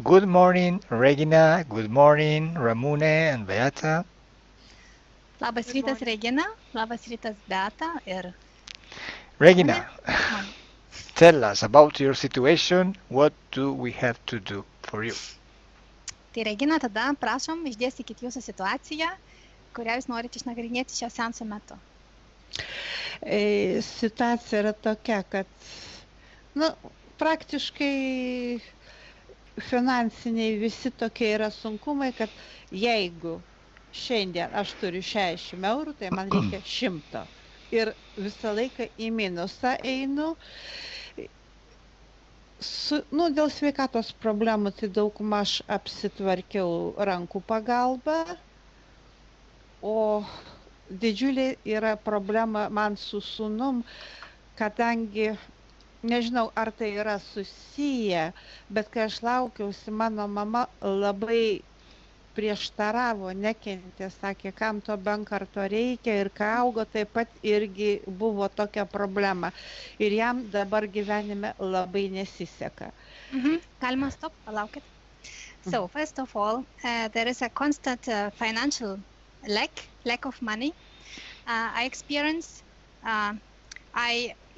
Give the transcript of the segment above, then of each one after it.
Good morning, Regina. Good morning, Ramune and Beata. Labas Good rytas, morning. Regina. Labas rytas, Beata ir Ramūnė. Regina, Man. tell us about your situation. What do we have to do for you? Tai Regina, tada prašom išdėstykit jūsų situaciją, kurią jūs norite išnagrinėti šio seanso metu. Situacija yra tokia, kad praktiškai finansiniai visi tokie yra sunkumai, kad jeigu šiandien aš turiu 60 eurų, tai man reikia 100. Ir visą laiką į minusą einu. Dėl sveikatos problemų tai daugmaž apsitvarkiau rankų pagalba, o didžiulė yra problema man su sūnum, kadangi nežinau, ar tai yra susiję, bet kai aš laukiausi, mano mama labai prieštaravo, nekentė, sakė, kam to bankarto reikia ir kai augo, taip pat irgi buvo tokia problema. Ir jam dabar gyvenime labai nesiseka. Galima stop, palaukit. So, first of all, there is a constant financial lack of money. I experience,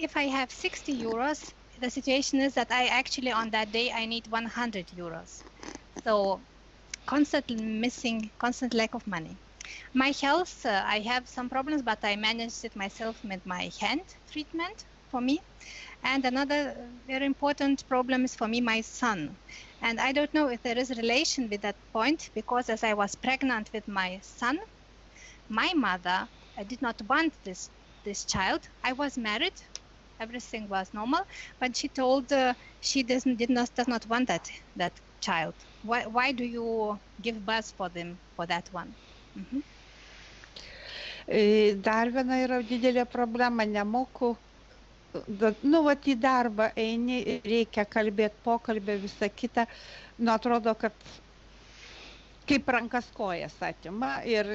if I have 60 euros, the situation is that I actually on that day I need 100 euros. So constant lack of money. My health, I have some problems, but I managed it myself with my hand treatment for me. And another very important problem is for me, my son. And I don't know if there is a relation with that point, because as I was pregnant with my son, my mother did not want this child. I was married, everything was normal, but she told she does not want that child. Why do you give birth for that one? Dar viena yra didelė problema, nemoku. Vat į darbą eini, reikia kalbėti, pokalbę, visą kitą. Atrodo, kad kaip rankas kojas atima ir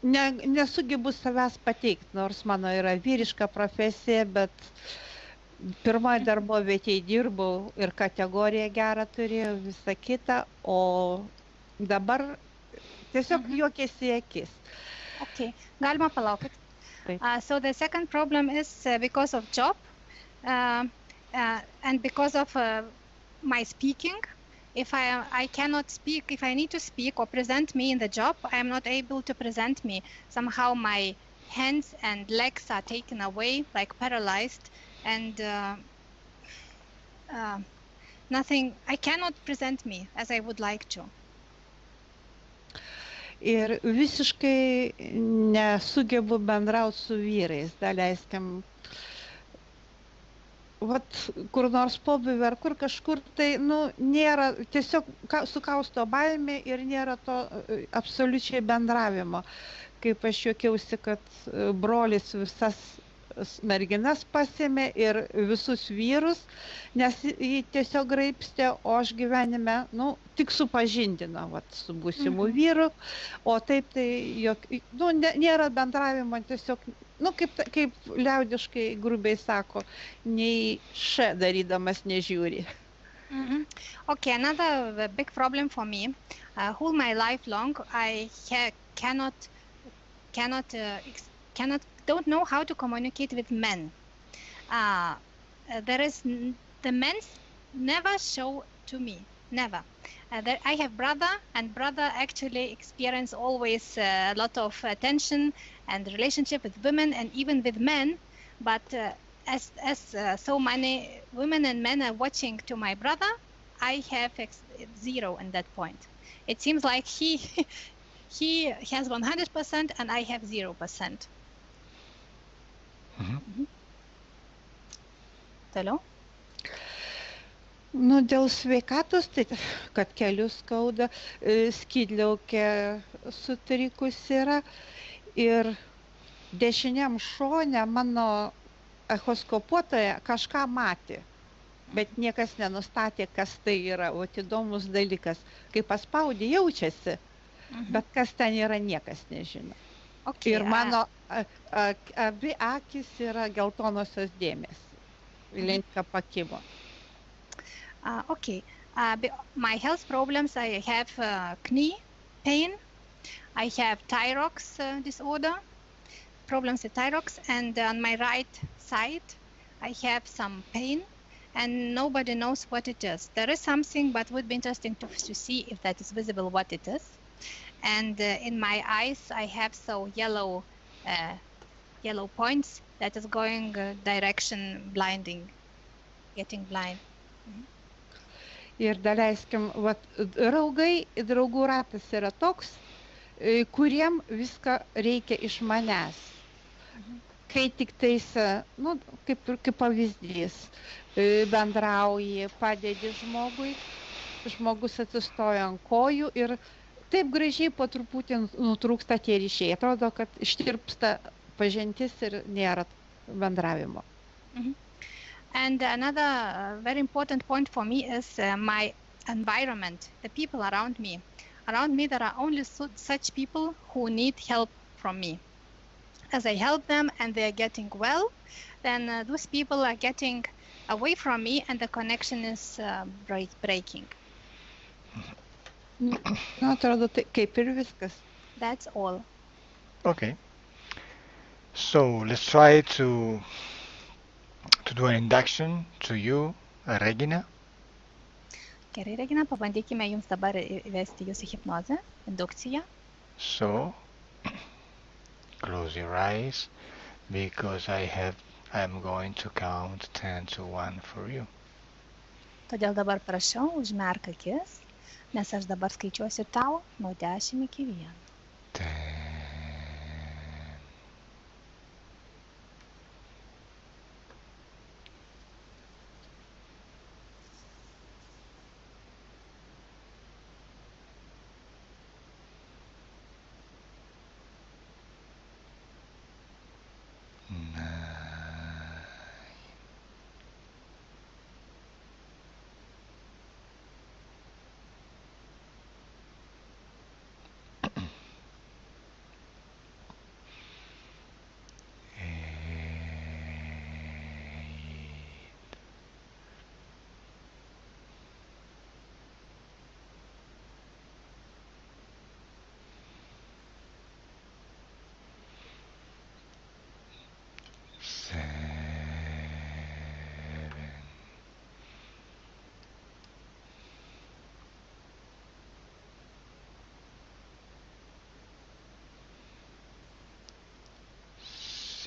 nesugebu savęs pateikti, nors mano yra vyriška profesija, bet pirmoji darbovietėje dirbau ir kategoriją gerą turėjau, visą kitą, o dabar tiesiog juokėsi į akis. Okay, galima palaukit. So the second problem is because of job and because of my speaking. If I cannot speak, if I need to speak or present me in the job, I am not able to present me. Somehow my hands and legs are taken away, like paralyzed, and nothing, I cannot present me as I would like to. Ir visiškai nesugebu bendrauti su vyrais, daleiskim, kur nors pobūvį ar kur kažkur, tai, nėra, tiesiog sukausto baimė ir nėra to absoliučiai bendravimo. Kaip aš juokiausi, kad brolis visas merginas pasėmė ir visus vyrus, nes jį tiesiog graibstė, o aš gyvenime, tik supažindino su būsimu vyru, o taip tai, nėra bendravimo, tiesiog, kaip liaudiškai grubiai sako, nei še darydamas nežiūri. Okay, another big problem for me, whole my life long, I don't know how to communicate with men. The men never show to me, never. I have brother, and brother actually experience always a lot of attention and relationship with women and even with men. But as so many women and men are watching to my brother, I have zero in that point. It seems like he has 100% and I have 0%. Toliau? Dėl sveikatos, tai kad kelius skauda, skydliaukė sutrikus yra ir dešiniam šone mano echoskopuotoja kažką matė, bet niekas nenustatė, kas tai yra. O įdomus dalykas, kai paspaudė, jaučiasi, bet kas ten yra, niekas nežino. Okay, ir mano abi akis yra geltonosios dėmės. Link apakibo. Okay. My health problems, I have knee pain, I have thyrox disorder, problems with thyrox, and on my right side, I have some pain, and nobody knows what it is. There is something, but would be interesting to see if that is visible what it is. And in my eyes, I have so yellow points that is going direction blinding, getting blind. Ir daleiskim, vat, draugų ratas yra toks, kuriem viską reikia iš manęs. Kai tik tais, nu, kaip pavyzdys, bendrauji, padedi žmogui, žmogus atsistoja ant kojų ir taip gražiai po truputį nutrūksta tie ryšiai. Atrodo, kad ištirpsta pažintis ir nėra bendravimo. And another very important point for me is my environment, the people around me. Around me, there are only such people who need help from me. As I help them and they are getting well, then those people are getting away from me and the connection is breaking. Nu, atrodo, tai kaip ir viskas. That's all. Okay. So let's try to do an induction to you, Regina. Gerai, Regina, pabandykime jums dabar įvesti jūsų hipnozę, indukciją. So close your eyes because I'm going to count 10 to 1 for you. Todėl dabar prašau, užmerk akis, nes aš dabar skaičiuosiu tau nuo 10 iki 1. 10,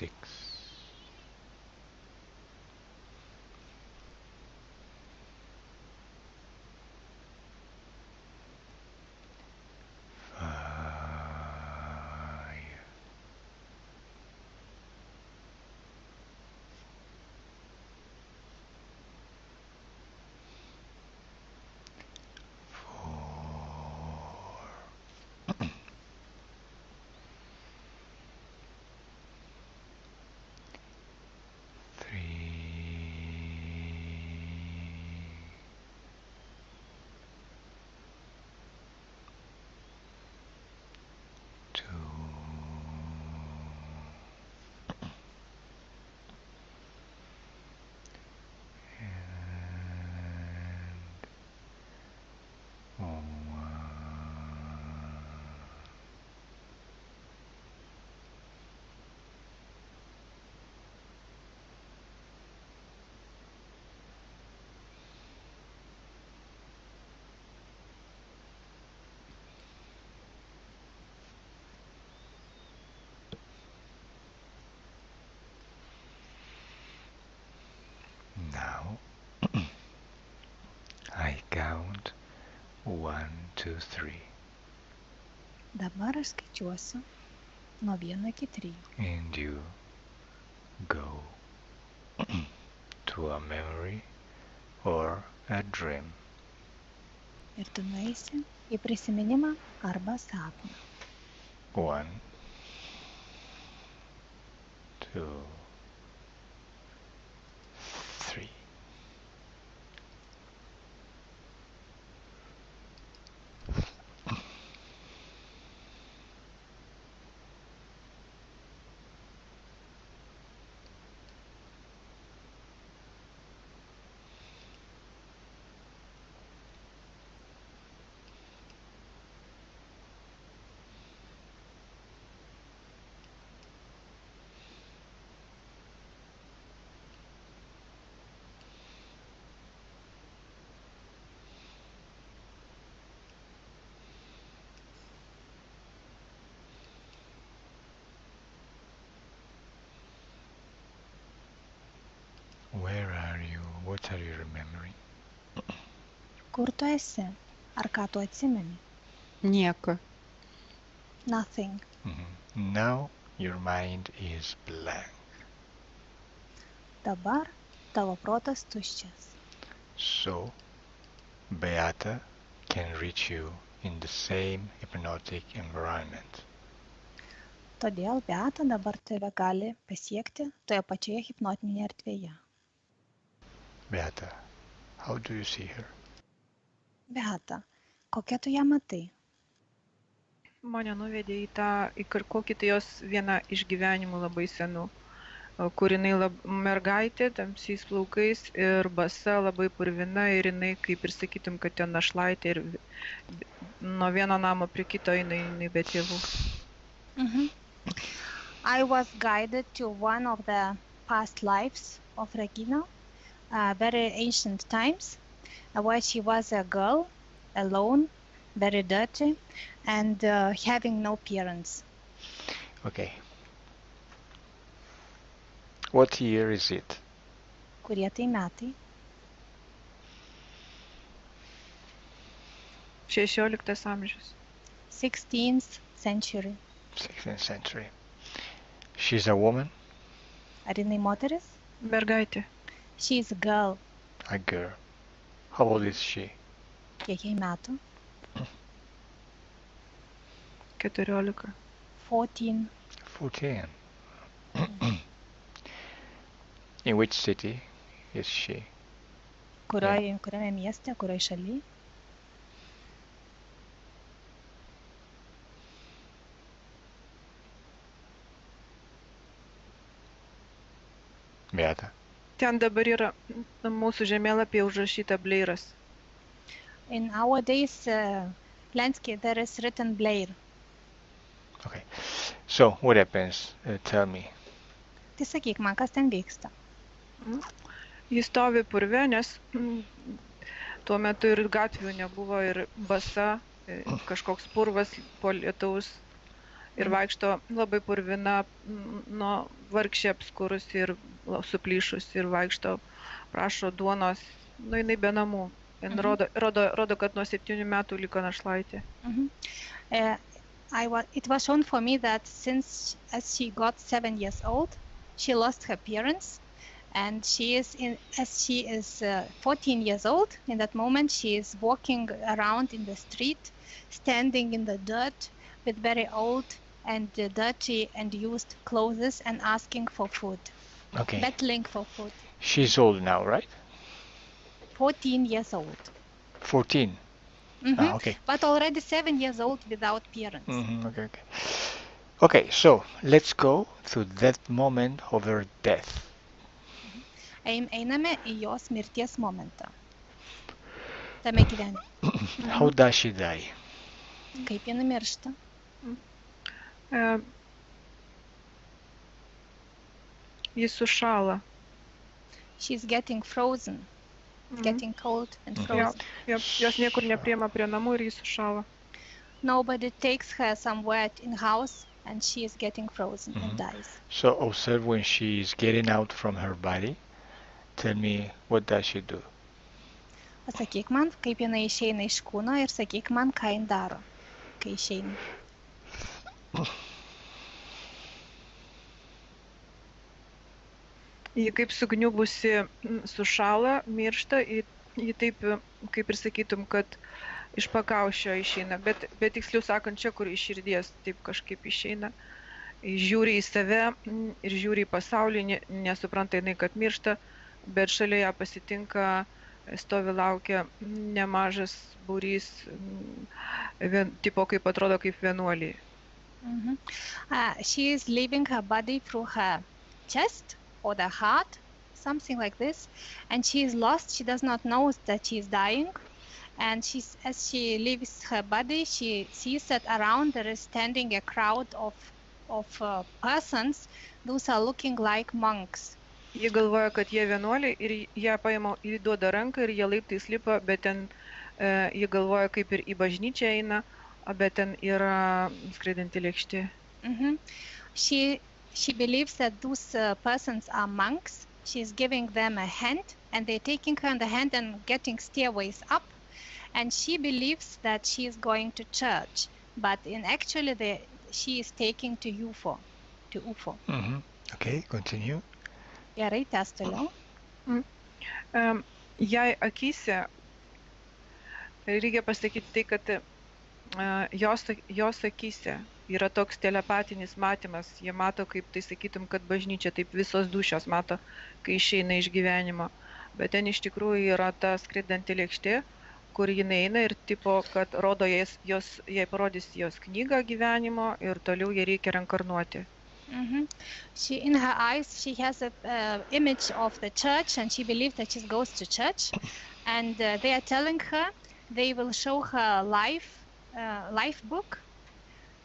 6, 5, 4, 2, and 1. Now I count 1, 2, 3. Dabar aš skaičiuosiu nuo 1 iki 3. And you go to a memory or a dream. Ir tu nueisi į prisiminimą arba sapną. 1, 2, 3. What are you remembering? Kur tu esi? Ar ką tu atsimeni? Nieko. Nothing. Now your mind is blank. Dabar tavo protas tuščias. So Beata can reach you in the same hypnotic environment. Todėl Beata dabar tave gali pasiekti toje pačioje hipnotinėje erdvėje. Beata, how do you see her? Beata, kokia tu ją matai? Mane nuvedė į kokį tai jos vieną iš gyvenimų labai senų, kur jinai mergaitė, tamsiais plaukais ir basa, labai purvina ir jinai, kaip ir sakytum, kad ten našlaitė ir nuo vieno namo prie kito jinai be tėvų. I was guided to one of the past lives of Regina, very ancient times, where she was a girl, alone, very dirty, and having no parents. Okay. What year is it? Kurie tai metai? 16 amžius. 16th century. 16th century. She's a woman? Ar jinai moteris? Mergaitė. She is a girl. A girl. How old is she? Kiek jai metų? 14. 14. 14. In which city is she? Kuriame mieste, kurioje šalyje? Beata. Ten dabar yra mūsų žemėlapyje užrašyta Blairas. In our days landscape there is written Blair. Okay. So, what happens? Tell me. Tai sakyk man, kas ten vyksta? Jis stovi purve, nes tuo metu ir gatvių nebuvo ir basa, kažkoks purvas po lietaus ir vaikšto labai purvina, nuo vargšė apskurus ir suplyšus ir vaikšto, prašo duonos, jinai be namų. Rodo, kad nuo 7 metų liko našlaitė. It was shown for me that as she got 7 years old, she lost her parents, and as she is 14 years old, in that moment she is walking around in the street, standing in the dirt with very old and dirty and used clothes and asking for food. Okay. Battling for food. She's old now, right? 14 years old. 14? Okay. But already 7 years old without parents. Okay. Okay, so let's go to that moment of her death. Einame į jos mirties momentą. Tame gyvenime. How does she die? Kaip jinai miršta? Jis sušąla. She's getting frozen. Getting cold and frozen. Jos niekur nepriema prie namų ir jis sušąla. Nobody takes her somewhere in house and she is getting frozen and dies. So observe when she is getting out from her body. Tell me, what does she do? Pasakyk man, kaip jinai išeina iš kūno ir sakyk man, ką jin daro, kai išeina. Ji kaip sugniubusi sušąla, miršta, ji taip, kaip ir sakytum, kad iš pakaušio išeina, bet tiksliau sakant, čia, kur iš širdies taip kažkaip išeina. Žiūri į save ir žiūri į pasaulį, nesupranta jinai, kad miršta, bet šalia ją pasitinka, stovi laukia nemažas būrys, tipo kaip atrodo kaip vienuoliai. She is leaving her body through her chest or the heart, something like this, and she is lost. She does not know that she is dying, and as she leaves her body, she sees that around there is standing a crowd of persons. Those are looking like monks. Jie galvoja, kad jie vienuoliai ir jie paima, įduoda ranką ir jie laiptais lipa, bet ten jie galvoja, kaip ir į bažnyčią eina, bet ten yra skraidanti lėkštė. She believes that those persons are monks. She is giving them a hand and they're taking her on the hand and getting stairways up, and she believes that she is going to church, but in actually she is taking to UFO. Okay, continue. Gerai, tęs toliau. Jai akyse, reikia pasakyti tai, kad jos akyse yra toks telepatinis matymas. Jie mato, kaip tai sakytum, kad bažnyčia, taip visos dūšios mato, kai išeina iš gyvenimo. Bet ten iš tikrųjų yra ta skraidanti lėkštė, kur jinai eina ir tipo, kad rodo jai parodys jos knygą gyvenimo ir toliau jai reikia reinkarnuoti. In her eyes, she has a image of the church, and she believes that she goes to church. And they are telling her, they will show her life book,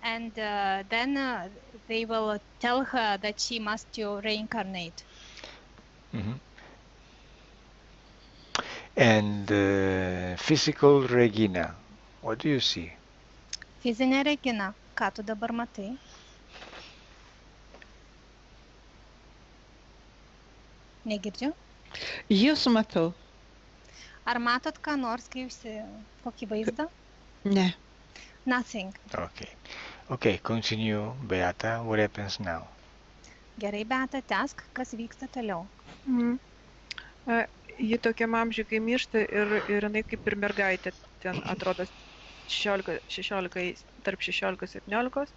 and then they will tell her that she must reincarnate. And physical Regina, what do you see? Fizinė Regina, ką tu dabar matai? Negirdžiu. Jūs matau. Ar matot ką nors, kokį vaizdą? Ne. Nothing. Okay, continue, Beata. What happens now? Gerai, Beata, tęsk, kas vyksta toliau. Ji tokiam amžiui, kai miršta ir jinai kaip ir mergaitė, ten atrodo 16, tarp 16-17,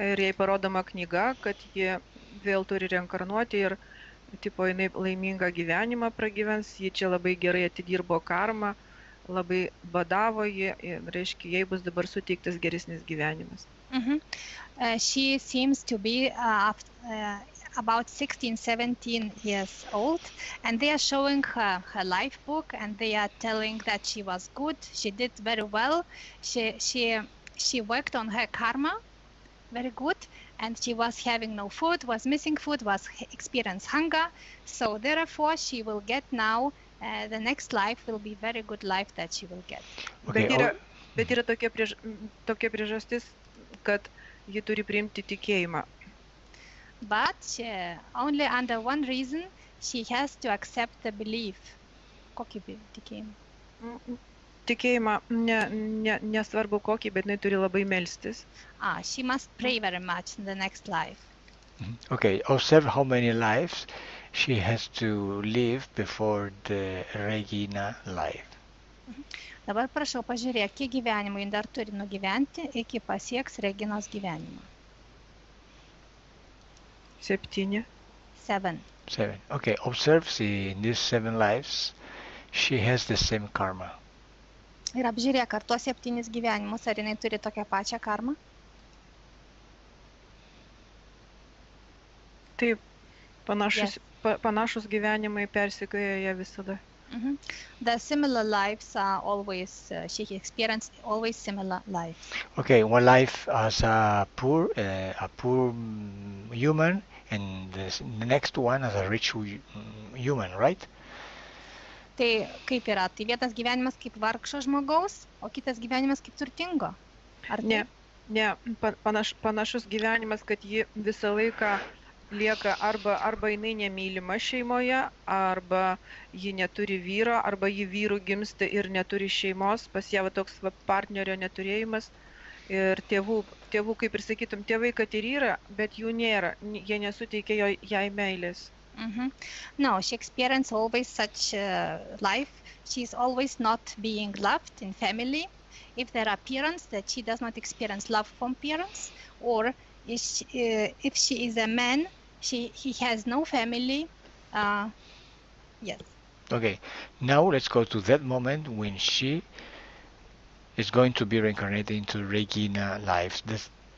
ir jai parodoma knyga, kad ji vėl turi reinkarnuoti ir tipo jinai laimingą gyvenimą pragyvens, ji čia labai gerai atidirbo karmą, labai badavo ji, reiškia, jai bus dabar suteiktas geresnis gyvenimas. She seems to be about 16-17 years old, and they are showing her life book, and they are telling that she was good, she did very well, she worked on her karma very good, and she was having no food, was missing food, was experiencing hunger, so therefore she will get now, the next life will be very good life that she will get. Bet yra tokia priežastis, kad ji turi priimti tikėjimą. But only under one reason, she has to accept the belief. Kokį tikėjimą? Tikėjimą, nesvarbu kokį, bet jinai turi labai melstis. She must pray very much in the next life. Okay, observe how many lives she has to live before the Regina life. Dabar prašau pažiūrėk, kiek gyvenimų jin dar turi nugyventi, iki pasieks Reginos gyvenimą. 7. 7. Okay, observe in these 7 lives, she has the same karma. Ir apžiūrėk, ar tuos 7 gyvenimus, ar jinai turi tokią pačią karmą? Taip, panašus gyvenimai persekioja ją visada. The similar lives are always, she experienced always similar lives. Okay, one life as a poor human, and the next one as a rich human, right? Tai kaip yra? Tai vienas gyvenimas kaip vargšo žmogaus, o kitas gyvenimas kaip turtingo? Ne, panašus gyvenimas, kad ji visą laiką lieka arba jinai nemylima šeimoje, arba ji neturi vyro, arba ji vyrų gimsta ir neturi šeimos, pas ją toks partnerio neturėjimas, ir tėvų, kaip ir sakytum, tėvai, kad ir yra, bet jų nėra, jie nesuteikia jai meilės. No, she experienced always such life. She's always not being loved in family. If there are parents, that she does not experience love from parents, or if she is a man, he has no family. Yes. Okay, now let's go to that moment when she is going to be reincarnated into Regina life.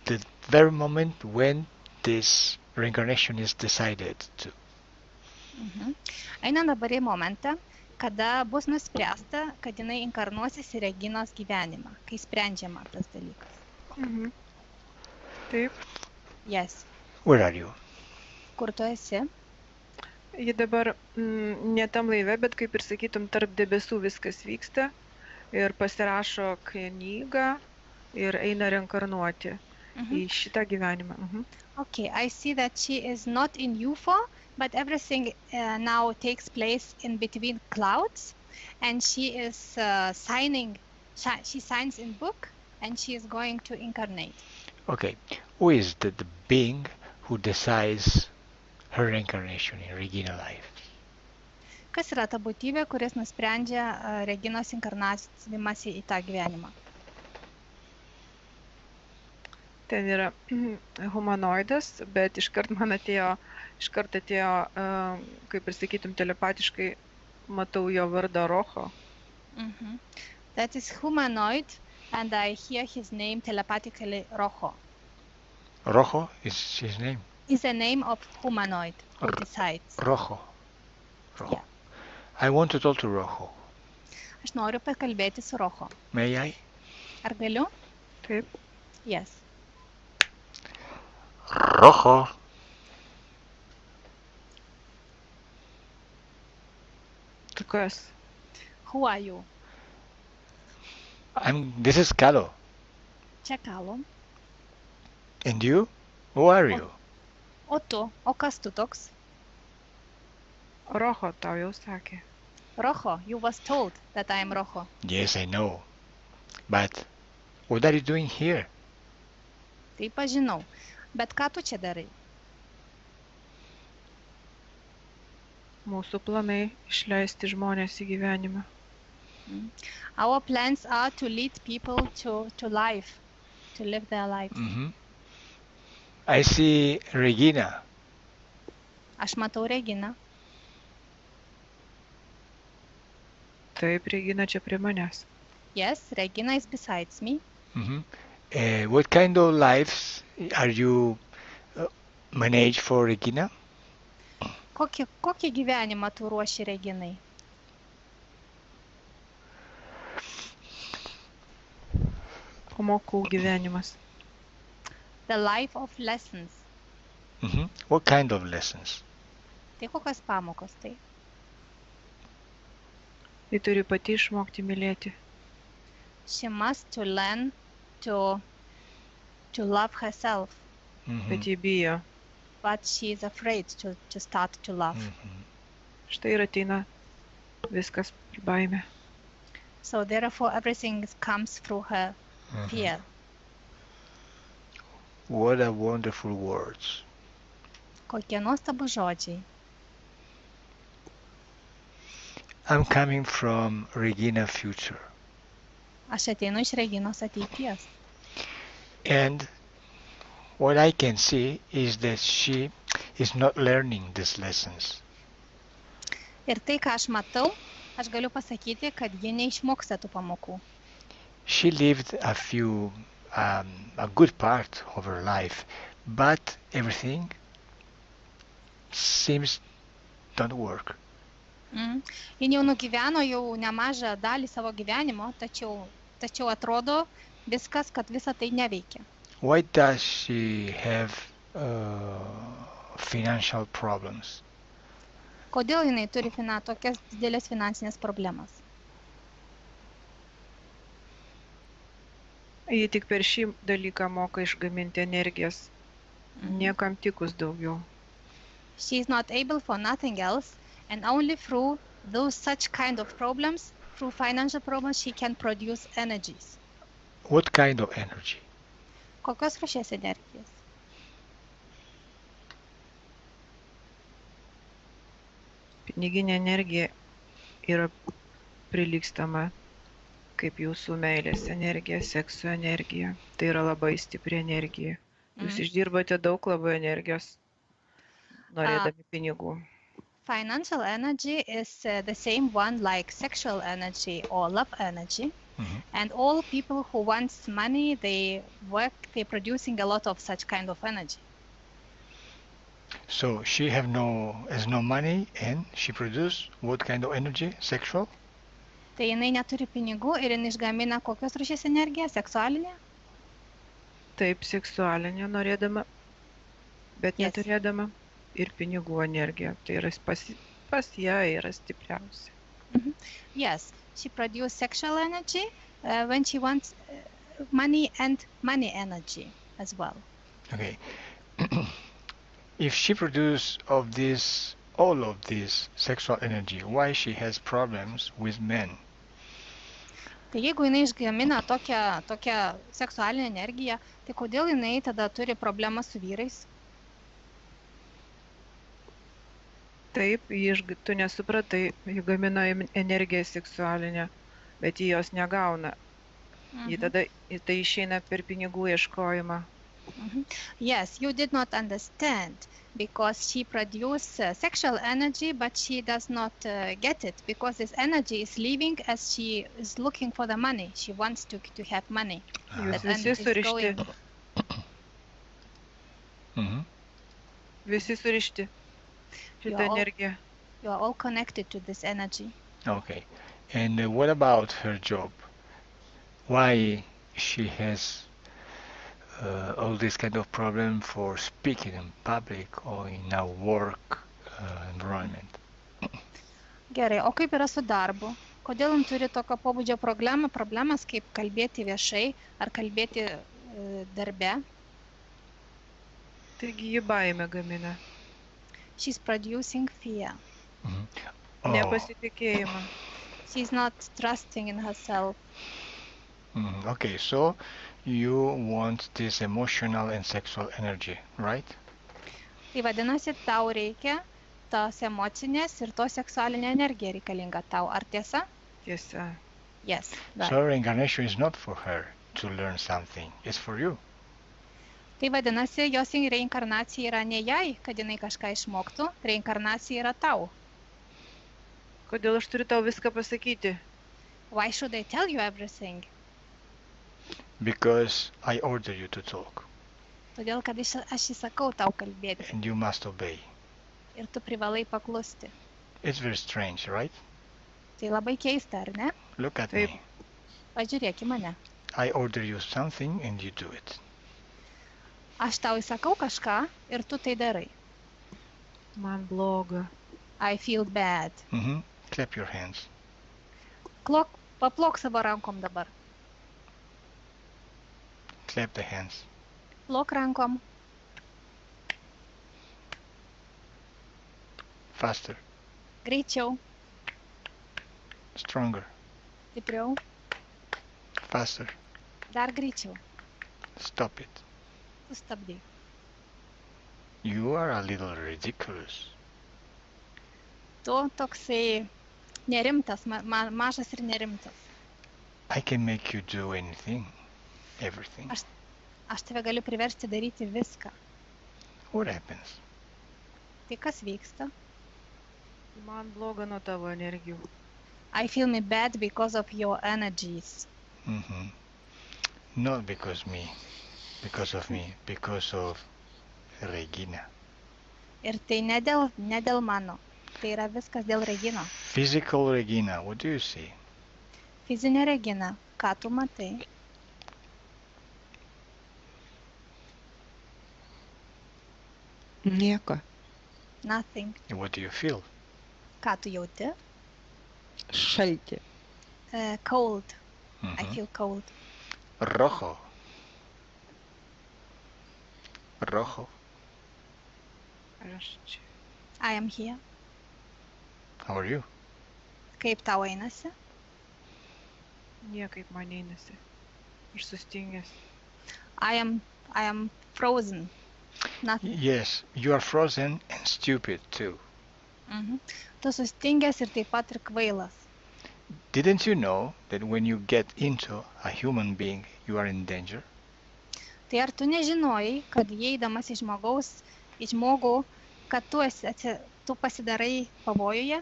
The very moment when this reincarnation is decided to. Eina dabar į momentą, kada bus nuspręsta, kad jinai inkarnuosis į Reginos gyvenimą, kai sprendžiama tas dalykas. Taip. Yes. Where are you? Kur tu esi? Ji dabar ne tam laive, bet kaip ir sakytum, tarp debesų viskas vyksta ir pasirašo knygą ir eina reinkarnuoti į šitą gyvenimą. Okay, I see that she is not in UFO, but everything now takes place in between clouds, and she is signing. She signs in book, and she is going to incarnate. Okay, who is the being who decides her reincarnation in Regina life? Kas yra ta būtybė, kuris nusprendžia Reginos inkarnavimąsi į tą gyvenimą? Ten yra humanoidas, bet iškart atėjo, kaip ir sakytum, telepatiškai matau jo vardą Rojo. That is humanoid, and I hear his name telepathically, Rojo. Rojo is his name? Is a name of humanoid who decides. Rojo. Yeah. I want to talk to Rojo. Aš noriu pakalbėti su Rojo. May I? Ar galiu? Taip. Yes. Rojo. Tu kas? Who are you? This is Calo. Čia Kalo. And you? Who are you? O tu? O kas tu toks? Rojo tau jau sakė. Rojo, you was told that I am Rojo. Yes, I know. But what are you doing here? Taip aš žinau. Bet ką tu čia darai? Mūsų planai išleisti žmonės į gyvenimą. Our plans are to lead people to life, to live their life. I see Regina. Aš matau Reginą. Taip, Regina čia prie manęs. Yes, Regina is besides me. What kind of lives are you manage for Regina? Kokį gyvenimą tu ruoši Reginai? Pamokų gyvenimas. The life of lessons. What kind of lessons? Tai kokios pamokos tai? Ji turi pati išmokti mylėti. She must to learn to love herself. Bet ji bijo. But she is afraid to start to love. Štai ir ateina viskas per baimę. So therefore everything comes through her fear. What a wonderful words. Kokie nuostabūs žodžiai. I'm coming from Regina future. Aš ateinu iš Reginos ateities. And what I can see is that she is not learning these lessons. Ir tai, ką aš matau, aš galiu pasakyti, kad ji neišmoksta tų pamokų. She lived a good part of her life, but everything seems don't work. Ji jau nugyveno jau nemažą dalį savo gyvenimo, tačiau atrodo viskas, kad visa tai neveikia. Why does she have financial problems? Kodėl jinai turi tokias didelės finansinės problemas? Ji tik per šį dalyką moka išgaminti energijas. Niekam tikus daugiau. She is not able for nothing else, and only through those such kind of problems, through financial problems, she can produce energies. What kind of energy? Kokios rūšies energijos? Piniginė energija yra prilygstama kaip jūsų meilės energija, sekso energija. Tai yra labai stipri energija. Jūs išdirbate daug labai energijos, norėdami pinigų. Financial energy is the same one like sexual energy or love energy. And all people who want money, they're producing a lot of such kind of energy. So she has no money and she produces what kind of energy? Sexual? Tai jinai neturi pinigų ir jinai išgamina kokios rūšies energiją? Seksualinę? Taip, seksualinė norėdama, bet neturėdama ir pinigų energiją. Tai yra pas ją yra stipriausia. Yes, she produces sexual energy when she wants money and money energy as well. Okay. If she produces all of this sexual energy, why she has problems with men? Tai jeigu jinai išgamina tokią seksualinę energiją, tai kodėl jinai tada turi problemą su vyrais? Taip, tu nesupratai, ji gamina energiją seksualinę, bet ji jos negauna. Ji tada tai išeina per pinigų ieškojimą. Yes, you did not understand, because she produces sexual energy, but she does not get it, because this energy is leaving as she is looking for the money. She wants to have money. Jūs That visi energy is surišti. going. Visi surišti šitą Jo. energiją. You are all connected to this energy. Okay. And what about her job? Why she has all this kind of problem for speaking in public or in a work environment? Gerai, o kaip yra su darbu? Kodėl jin turi tokio pobūdžio problemas, kaip kalbėti viešai ar kalbėti darbe? Taigi ji baimę gamina. She's producing fear. Oh. Nepasitikėjimą. She's not trusting in herself. Okay, so you want this emotional and sexual energy, right? Tai vadinasi, tau reikia tos emocinės ir tos seksualinė energija reikalinga tau. Ar tiesa? Tiesa. Yes. Right. So reincarnation is not for her to learn something, it's for you. Tai vadinasi, jos reinkarnacija yra ne jai, kad jinai kažką išmoktų, reinkarnacija yra tau. Kodėl aš turiu tau viską pasakyti? Why should I tell you everything? Because I order you to talk, Todėl, kad aš įsakau tau kalbėti and you must obey. ir tu privalai paklusti. It's very strange, right? Tai labai keista, ar ne? Look at Taip. me. Pažiūrėk į mane. I order you something and you do it. Aš tau įsakau kažką ir tu tai darai. Man bloga. I feel bad. Clap your hands. Paplok savo rankom dabar. Clap the hands. Plok rankom. Faster. Greičiau. Stronger. Stipriau. Faster. Dar greičiau. Stop it. Sustabdyk. You are a little ridiculous. Tu toksai nerimtas, mažas ir nerimtas. I can make you do anything. Everything. Aš tave galiu priversti daryti viską. What happens? Tai kas vyksta? Man bloga nuo tavo energijų. I feel me bad because of your energies. Not because of me, because of Regina. Ir tai ne dėl mano. Tai yra viskas dėl Reginos. Physical Regina, what do you see? Fizinė Regina, ką tu matai? Nieko. Nothing. And what do you feel? Ką tu jauti? Šaltį. Cold. I feel cold. Rojo. Rojo. Aš čia. I am here. How are you? Kaip tau einasi? Niekaip man einasi. Aš sustingęs. I am frozen. Nothing. Yes, you are frozen and stupid too. Tu sustingęs ir taip pat ir kvailas. Didn't you know that when you get into a human being, you are in danger? Tai ar tu nežinojai, kad įeidamas į žmogų, kad tu pasidarai pavojuje?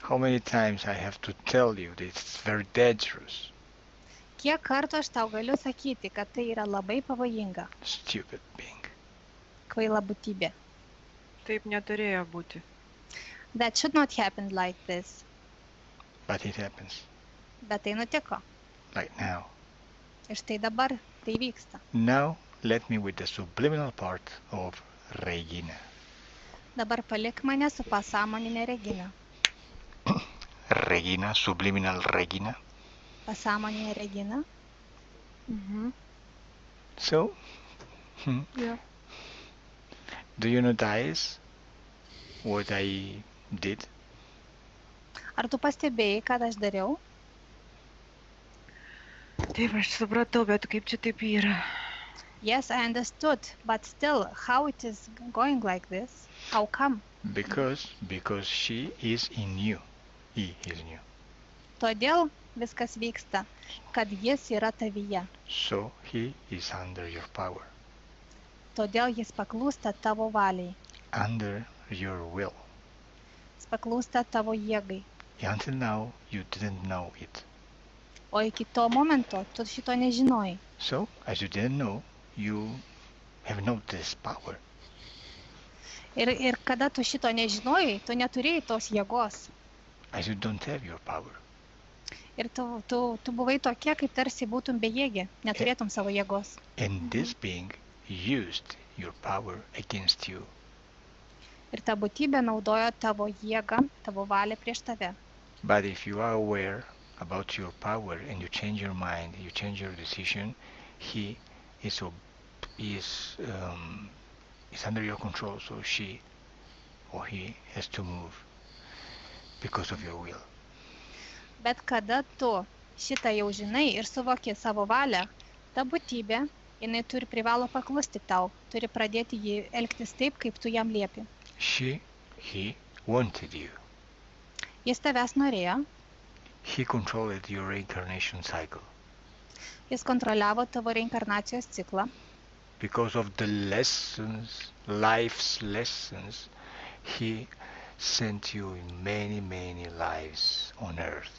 How many times I have to tell you that it's very dangerous? Kiek kartų aš tau galiu sakyti, kad tai yra labai pavojinga, Stupid being. kvaila būtybė. Taip neturėjo būti. That should not happen like this. But it happens. Bet tai nutiko. Like now. Ir štai dabar tai vyksta. Now, let me with the subliminal part of Regina. Dabar palik mane su pasąmoninė Regina. Regina, subliminal Regina. Pasąmoninė Regina. So, Yeah. Do you notice what I did? Ar tu pastebėjai, ką aš dariau? Taip, aš supratau, bet kaip čia taip yra? Yes, I understood, but still, how it is going like this? How come? Because she is in you. He is in you. Todėl viskas vyksta, kad jis yra tavyje. So he is under your power, Todėl jis paklūsta tavo valiai. under your will. Jis paklūsta tavo jėgai. Until now, you didn't know it. O iki to momento tu šito nežinojai. So, as you didn't know, you have not this power. Ir kada tu šito nežinojai, tu neturėjai tos jėgos. As you don't have your power. Ir tu buvai tokia, kaip tarsi būtum bejėgė, neturėtum savo jėgos. And this being used your power against you. Ir ta būtybė naudojo tavo jėgą, tavo valią prieš tave. But if you are aware about your power and you change your mind, you change your decision, he is under your control, so she or he has to move because of your will. Bet kada tu šitą jau žinai ir suvoki savo valią, ta būtybė, jinai privalo paklusti tau, turi pradėti jį elgtis taip, kaip tu jam liepi. He wanted you. Jis tavęs norėjo, He controlled your reincarnation cycle. jis kontroliavo tavo reinkarnacijos ciklą. Because of the lessons, life's lessons, he sent you in many, many lives on earth.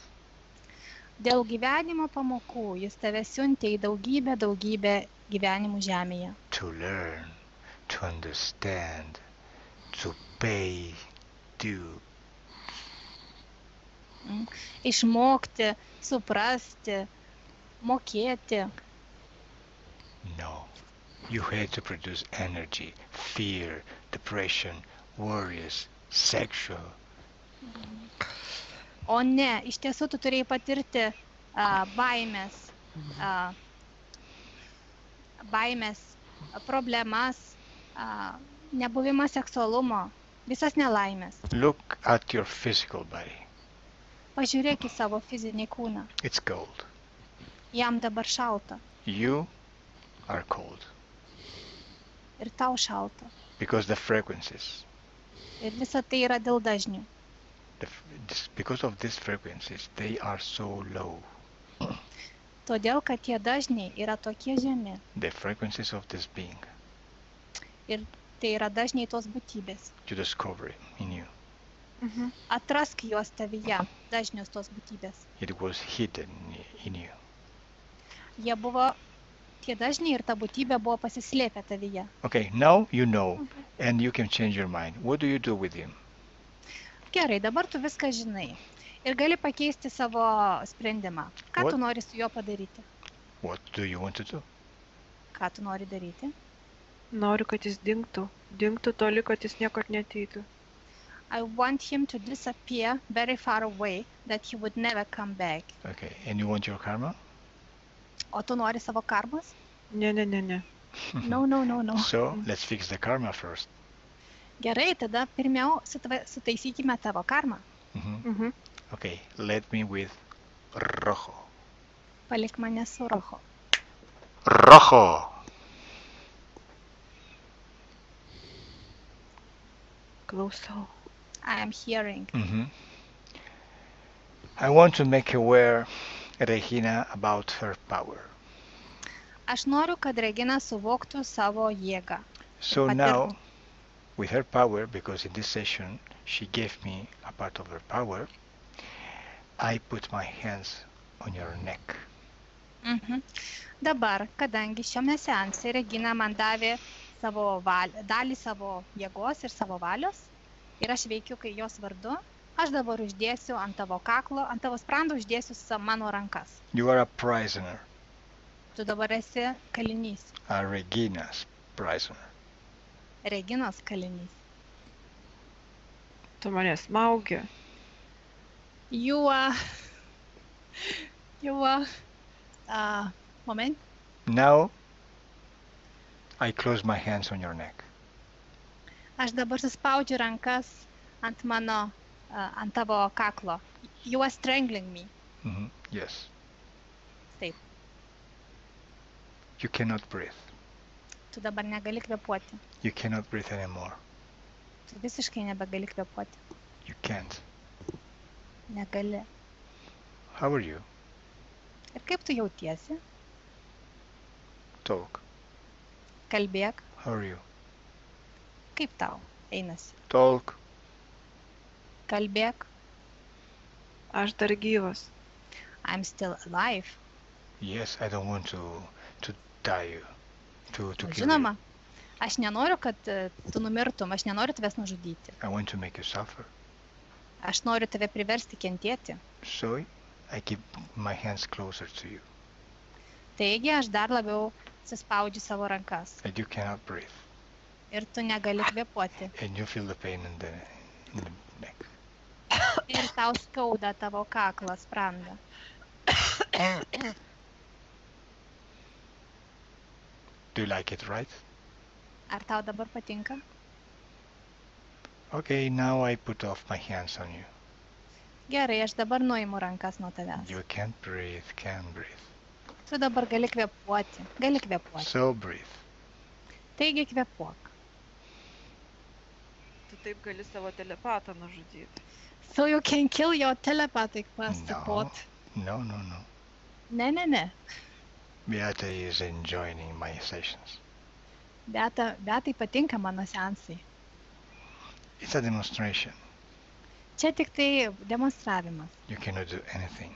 Dėl gyvenimo pamokų jis tave siuntė į daugybę gyvenimų žemėje. To learn, to understand, to pay due. Išmokti, suprasti, mokėti. No. You had to produce energy, fear, depression, worries, sexual. O ne, iš tiesų tu turėjai patirti baimės, problemas, nebuvimą seksualumo, visas nelaimės. Look at your physical body. Pažiūrėk į savo fizinį kūną. It's cold. Jam dabar šalta. You are cold. Ir tau šalta. Because the frequencies, Ir visa tai yra dėl dažnių. because of these frequencies, they are so low. Todėl, kad tie dažniai yra tokie žemi. The frequencies of this being, Ir tai yra dažniai tos būtybės. you discover it in you. Atrask juos tavyje, dažnius tos būtybės. It was hidden in you. Jie buvo, tie dažniai ir ta būtybė buvo pasislėpę tavyje. Okay, now you know, and you can change your mind. What do you do with him? Gerai, dabar tu viską žinai. Ir gali pakeisti savo sprendimą. Ką What? tu nori su juo padaryti? What do you want to do? Ką tu nori daryti? Noriu, kad jis dingtų toli, kad jis niekad neateitų. I want him to disappear very far away, that he would never come back. Okay, and you want your karma? O tu nori savo karmos? Ne. No. So let's fix the karma first. Gerai, tada pirmiau sutaisykime tavo karmą. Okay, let me with rojo. Palik mane su roho. Rojo! Klausau. I am hearing. I want to make aware Regina about her power. Aš noriu, kad Regina suvoktų savo jėgą. So Patirtų. now, with her power, because in this session she gave me a part of her power, I put my hands on your neck. Dabar, kadangi šiame seanse Regina man davė dalį savo jėgos ir savo valios, ir aš veikiu kai jos vardu, aš dabar uždėsiu ant tavo kaklo, ant tavo sprando uždėsiu mano rankas. You are a prisoner, Tu dabar esi kalinys, a Regina's prisoner. Reginos kalinys. Tu mane smaugi. You are... Moment. Now, I close my hands on your neck. Aš dabar suspaudžiu rankas ant mano, ant tavo kaklo. You are strangling me. Yes. Taip. You cannot breathe. Tu dabar negali kvėpuoti. You cannot breathe anymore. Tu visiškai nebegali kvėpuoti. You can't. Negali. How are you? Ir kaip tu jautiesi? Talk. Kalbėk. How are you? Kaip tau einasi? Talk. Kalbėk. Aš dar gyvas. I'm still alive. Yes, I don't want to die you. To kill Žinoma, aš nenoriu, kad tu numirtum, aš nenoriu tavęs nužudyti. you. I want to make you suffer. Aš noriu tave priversti kentėti. So I keep my hands closer to you. Taigi aš dar labiau suspaudžiu savo rankas. And you cannot breathe. Ir tu negali kvėpuoti. And you feel the pain in the neck. Ir tau skauda tavo kaklą, sprandą. Do you like it, right? Ar tau dabar patinka? Okay, now I put off my hands on you. Gerai, aš dabar nuimu rankas nuo tavęs. You can't breathe. Tu dabar gali kvėpuoti. So breathe. Taigi kvėpuok. Tu taip gali savo telepatą nužudyti. So you can kill your telepathic passport. No. Ne. Beata is enjoying my sessions. Beatai patinka mano seansai. It's a demonstration. Čia tik tai demonstravimas. You cannot do anything.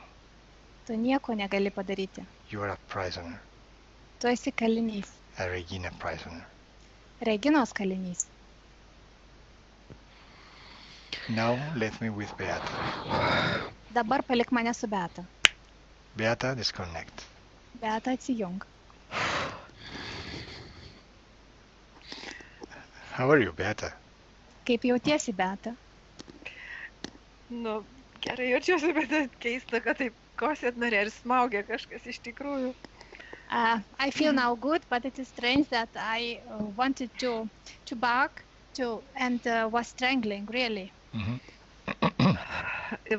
Tu nieko negali padaryti. You are a prisoner. Tu esi kalinys. A Regina prisoner. Reginos kalinys. Now let me with Beata. Dabar palik mane su Beata. Beata, disconnect. Beata, atsijung. How are you, Beata? Kaip jautiesi, Beata? Nu, gerai jaučiuosi, bet keista, kad taip kosėt norė ir smaugia kažkas iš tikrųjų. I feel now good, but it is strange that I wanted to bark and was strangling, really.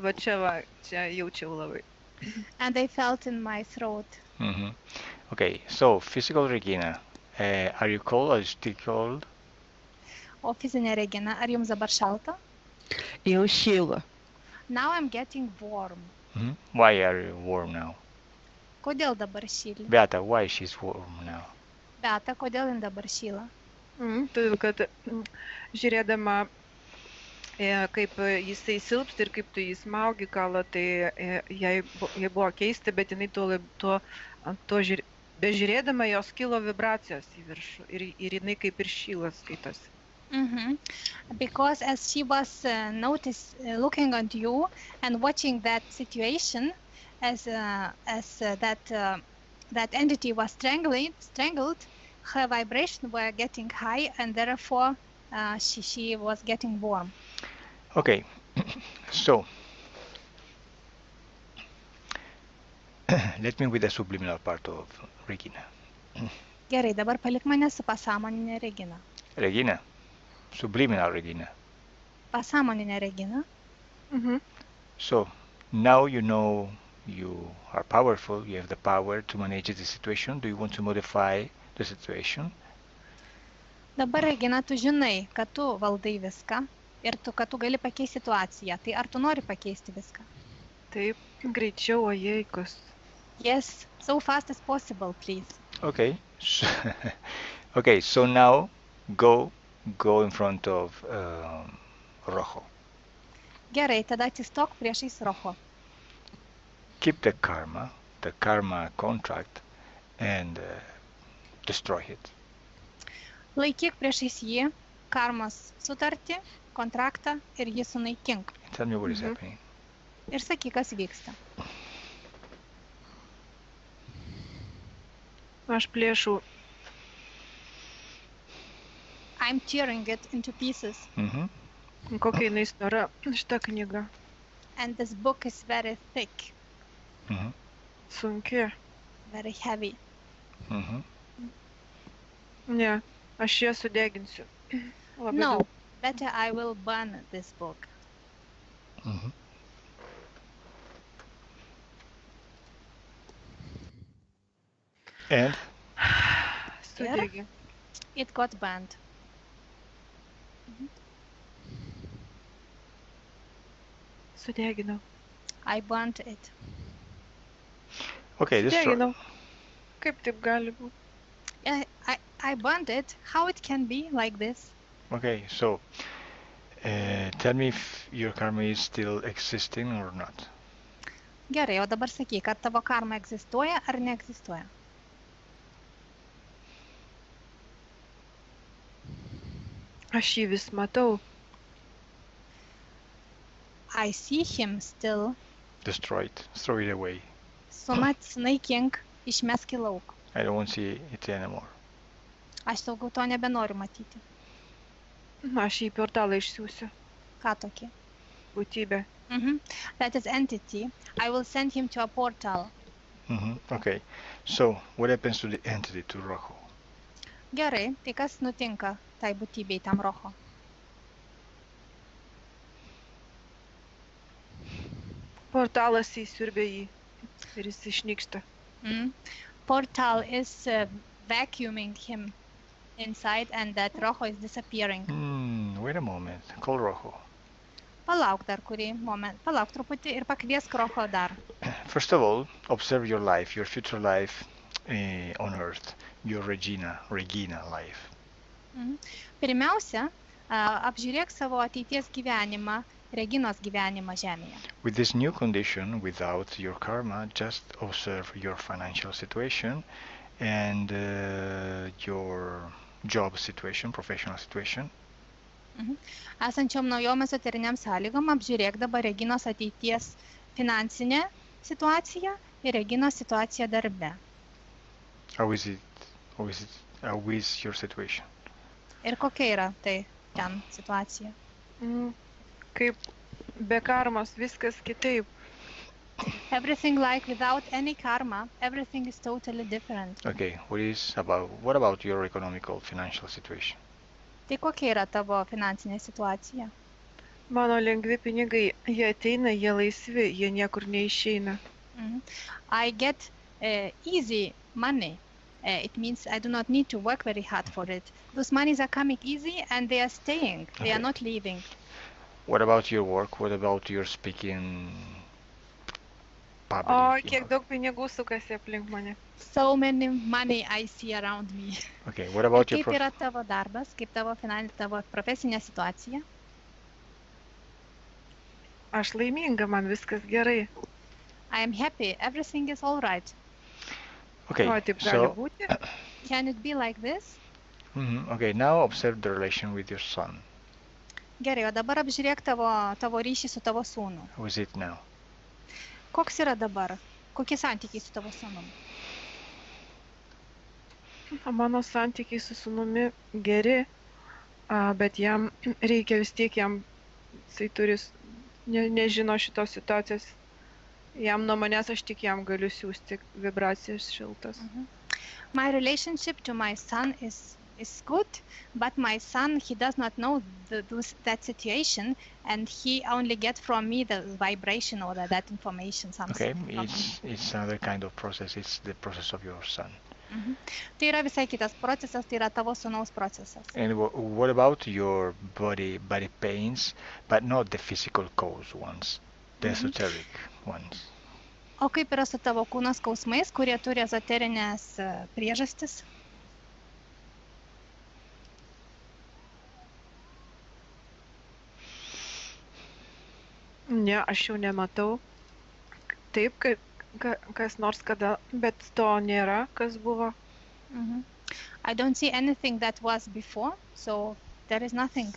Va čia jaučiau labai. And I felt in my throat. Okay, so physical Regina, are you cold? Are you still cold? O fizinė Regina, ar jums dabar šalta? Jau šyla. Now I'm getting warm. Why are you warm now? Kodėl dabar šyli? Beata, why she's warm now? Beata, kodėl jin dabar šyla? Todėl, kad žiūrėdama, kaip jisai silpsta ir kaip tu jį smaugi kalą, tai jai buvo keista, bet jinai bežiūrėdama jos kilo vibracijos į viršų ir jinai kaip ir šyla skaitosi. Because as she was looking at you and watching that situation, as that entity was strangled, her vibrations were getting high, and therefore she was getting warm. Okay, so let me with the subliminal part of Regina. Gerai, dabar palik mane su pasąmoninė Regina. Regina, subliminal Regina. Pasąmoninė Regina. So now you know you are powerful, you have the power to manage the situation. Do you want to modify the situation? Dabar, Regina, tu žinai, kad tu valdai viską ir kad tu gali pakeisti situaciją. Tai ar tu nori pakeisti viską? Taip, greičiau, ojeikus. Yes, so fast as possible, please. Okay. Okay, so now go in front of Rojo. Gerai, tada atsistok priešais Rojo. Keep the karma contract, and destroy it. Laikyk priešais jį karmos sutartį, kontraktą ir jį sunaikink. Tell me what is happening. Ir sakyk, kas vyksta. Aš plėšau. I'm tearing it into pieces. Kokia jinai stora šita knyga. And this book is very thick. Sunki. Very heavy. Ne, aš ją sudeginsiu. No, better I will burn this book. Mhm. And Sudegė. It got burned. Sudeginau. I burnt it. okay, Sudeginau. Kaip taip gali būti? Yeah, I burnt it. How it can be like this? Okay, so tell me if your karma is still existing or not. Gerai, o dabar sakyk, ar tavo karma egzistuoja ar neegzistuoja? Aš jį vis matau. I see him still. Destroy it. Throw it away. Sunaikink, išmesk į lauk. I don't want to see it anymore. Aš daugiau to nebenoriu matyti. Aš jį į portalą išsiųsiu. Ką tokį? Būtybė. That is entity. I will send him to a portal. Okay, so what happens to the entity, to Rojo? Gerai, tai kas nutinka tai būtybei, tam Rojo? Portalas įsiurbė jį ir jis išnyksta. Portal is vacuuming him inside and that Rojo is disappearing. Wait a moment. Call Rojo. Palauk dar kurį moment. Palauk truputį ir pakviesk Rojo dar. First of all, observe your life, your future life on Earth, your Regina life. Pirmiausia, apžiūrėk savo ateities gyvenimą, Reginos gyvenimą Žemėje. With this new condition, without your karma, just observe your financial situation and your job situation, professional situation. Esančiom naujom ezoteriniam sąlygom apžiūrėk dabar Reginos ateities finansinę situaciją ir Reginos situaciją darbe. How is your situation? Ir kokia yra tai ten situacija? Kaip be karmos viskas kitaip. Everything like without any karma, everything is totally different. Okay, what about your economical, financial situation? Tai kokia yra tavo finansinė situacija? Mano lengvi pinigai, jie ateina, jie laisvi, jie niekur neišeina. I get easy money. It means I do not need to work very hard for it. Those monies are coming easy and they are staying. They are not leaving. What about your work? What about your speaking public? O, kiek daug pinigų sukasi aplink mane. So many money I see around me. Okay, what about your Kaip yra tavo darbas, kaip tavo profesinė situacija? Aš laiminga, man viskas gerai. I am happy. Everything is all right. Okay, O, taip gali būti? Can it be like this? Okay, now observe the relation with your son. Gerai, o dabar apžiūrėk tavo ryšį su tavo sūnu. How is it now? Koks yra dabar? Kokie santykiai su tavo sūnum? Mano santykiai su sūnumi geri, bet jam reikia vis tiek, jisai turi, nežino šitos situacijos. Jam nuo manęs aš tik jam galiu siūsti vibracijas šiltas. My relationship to my son is good, but my son, he does not know that situation, and he only gets from me the vibration or that information. Okay, it's another kind of process. It's the process of your son. Tai yra visai kitas procesas, tai yra tavo sūnaus procesas. And what about your body pains, but not the physical cause ones, the esoteric ones? O kaip yra su tavo kūno skausmais, kurie turi ezoterinės priežastis? Ne, aš jau nematau. Taip, kas nors kada, bet to nėra, kas buvo. I don't see anything that was before, so there is nothing.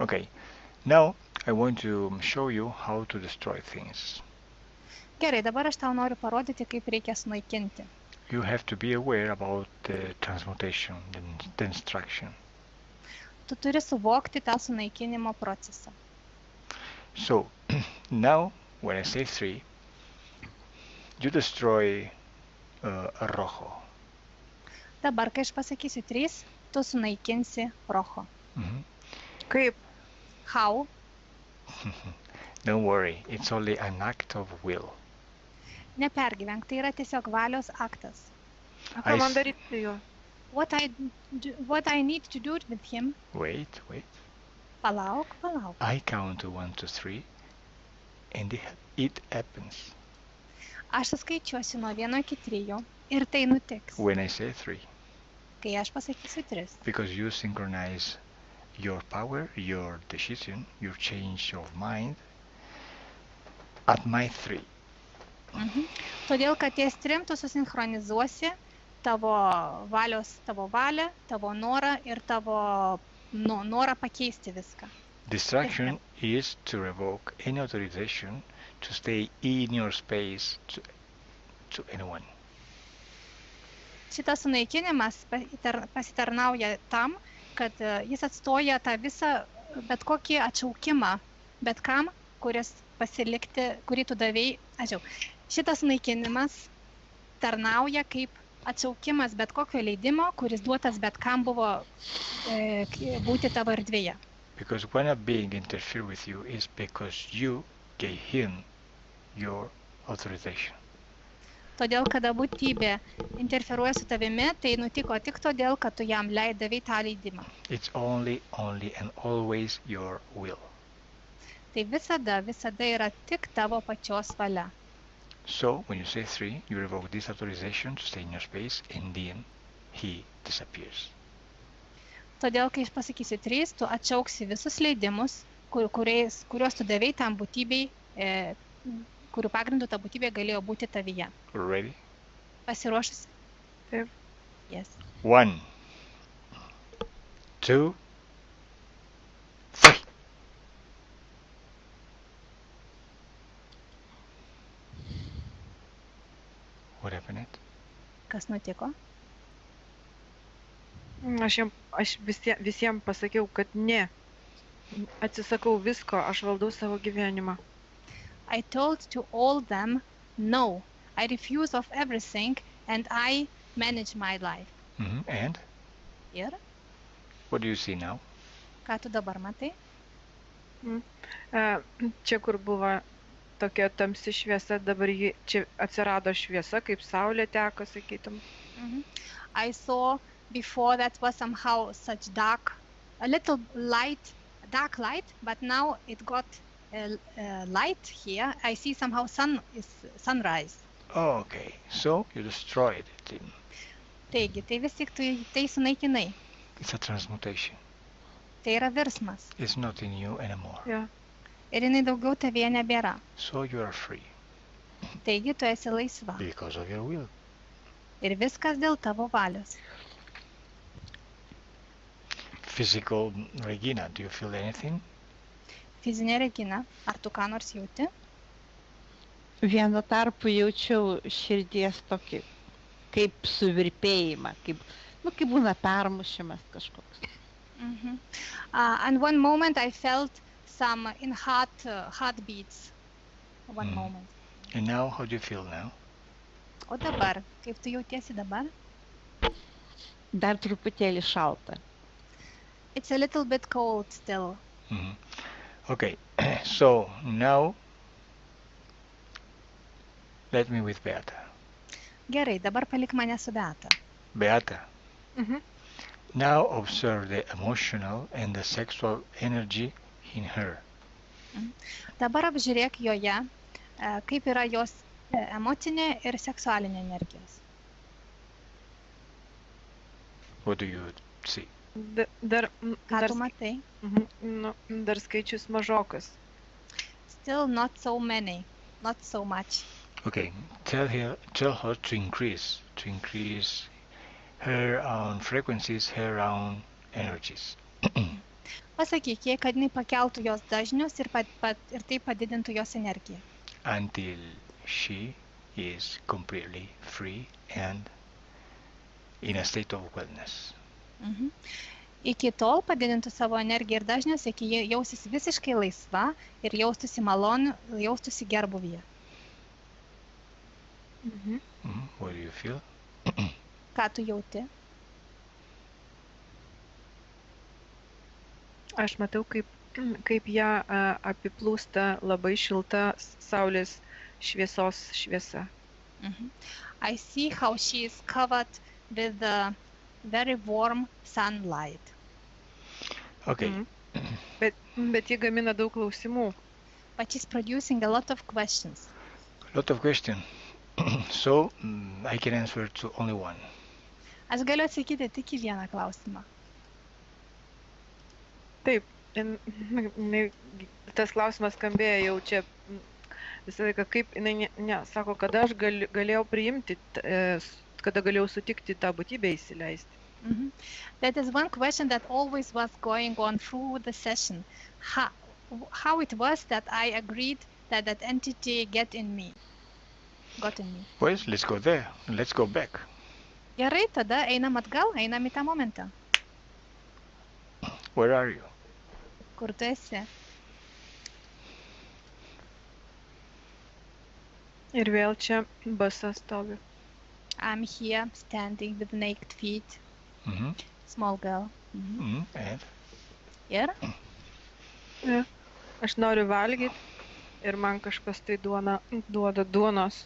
Okay, now I want to show you how to destroy things. Gerai, dabar aš tau noriu parodyti, kaip reikia sunaikinti. You have to be aware about the transmutation, the destruction. Tu turi suvokti tą sunaikinimo procesą. So, now, when I say 3, you destroy a Rojo. Dabar, kai aš pasakysiu 3, tu sunaikinsi Rojo. Kaip? How? Don't worry, it's only an act of will. Nepergyvenk, tai yra tiesiog valios aktas. O ką man s- daryti su juo? What I need to do with him? Wait. Palauk. I count to 1, 2, 3, and it happens. Aš suskaičiuosiu nuo 1 iki 3 ir tai nutiks, When I say 3, kai aš pasakysiu 3. because you synchronize your power, your decision, your change of mind at my 3. Todėl, kad ties 3 tu susinchronizuosi tavo valią, tavo norą ir tavo norą pakeisti viską. Distraction is to revoke any authorization to stay in your space to anyone. Šitas sunaikinimas pasitarnauja tam, kad jis atstoja tą visą bet kokį atšaukimą, bet kam, kuris pasilikti, kurį tu davei. Šitas sunaikinimas tarnauja kaip atšaukimas bet kokio leidimo, kuris duotas bet kam buvo būti tavo erdvėje. Because when a being interferes with you is because you gave him your authorization. Todėl, kada būtybė interferuoja su tavimi, tai nutiko tik todėl, kad tu jam davei tą leidimą. It's only and always your will. Tai visada yra tik tavo pačios valia. So, when you say 3, you revoke this authorization to stay in your space, and then he disappears. Todėl, kai aš pasakysiu 3, tu atšauksi visus leidimus, kuriuos tu davei tam būtybei, kurių pagrindų ta būtybė galėjo būti tavyje. Ready? Pasiruošusi? Taip. Yes. 1, 2, 3. What happened? Kas nutiko? Aš visiems pasakiau, kad ne. Atsisakau visko, aš valdau savo gyvenimą. I told to all them, no, I refuse of everything and I manage my life. And? Ir? What do you see now? Ką tu dabar matai? Čia, kur buvo tokia tamsi šviesa, dabar čia atsirado šviesa, kaip saulė teka, sakytum. I saw before that was somehow such a little light, dark light, but now it got light here. I see somehow sunrise. Oh, okay, so you destroyed it. Taigi, tai vis tik tu tai sunaikinai. It's a transmutation. Tai yra virsmas. It's not in you anymore. Yeah. Ir jinai daugiau tavyje nebėra. So you are free. Taigi, tu esi laisva. Because of your will. Ir viskas dėl tavo valios. Physical Regina, do you feel anything? Fizinė Regina, ar tu ką nors jauti? Vienu tarpu jaučiau širdies tokį, kaip suvirpėjimą, kaip būna permušimas kažkoks. And one moment I felt some in heartbeats. One moment. And now, how do you feel now? O dabar, kaip tu jautiesi dabar? Dar truputėlį šalta. It's a little bit cold still. Okay, so now let me with Beata. Gerai, dabar palik mane su Beata. Beata. Now observe the emotional and the sexual energy in her. Dabar apžiūrėk joje, kaip yra jos emocinė ir seksualinė energijos. What do you see? Ką tu matai? Dar skaičius mažokas. Still not so many, not so much. Okay, tell her to increase her own frequencies, her own energies. Pasakyk jai, kad jinai pakeltų jos dažnius ir tai padidintų jos energiją. Until she is completely free and in a state of wellness. Iki tol padidintų savo energiją ir dažnius, iki jausis visiškai laisva ir jaustųsi malonu, jaustųsi gerbuvyje. What do you feel? Ką tu jauti? Aš matau, kaip kaip ją apiplūsta labai šilta saulės šviesos šviesa. Mhm. I see how she is covered with very warm sunlight. Okay. Mhm. Bet ji gamina daug klausimų. But she's producing a lot of questions. Lot of question. So I can answer to only one. Aš galiu atsakyti tik į vieną klausimą. Taip, tas klausimas skambėjo jau čia visą laiką, kaip jinai sako, kada aš galėjau priimti, kada galėjau sutikti tą būtybę įsileisti. Mhm. That is one question that always was going on through the session. How it was that I agreed that that entity got in me. Well, let's go there. Let's go back. Gerai, tada einam atgal, einam į tą momentą. Where are you? Kur tu esi? Ir vėl čia basa stovi. I'm here standing with naked feet. Mm-hmm. Small girl. Mm-hmm. And? Ir? Ja. Aš noriu valgyti ir man kažkas tai duoda duonos.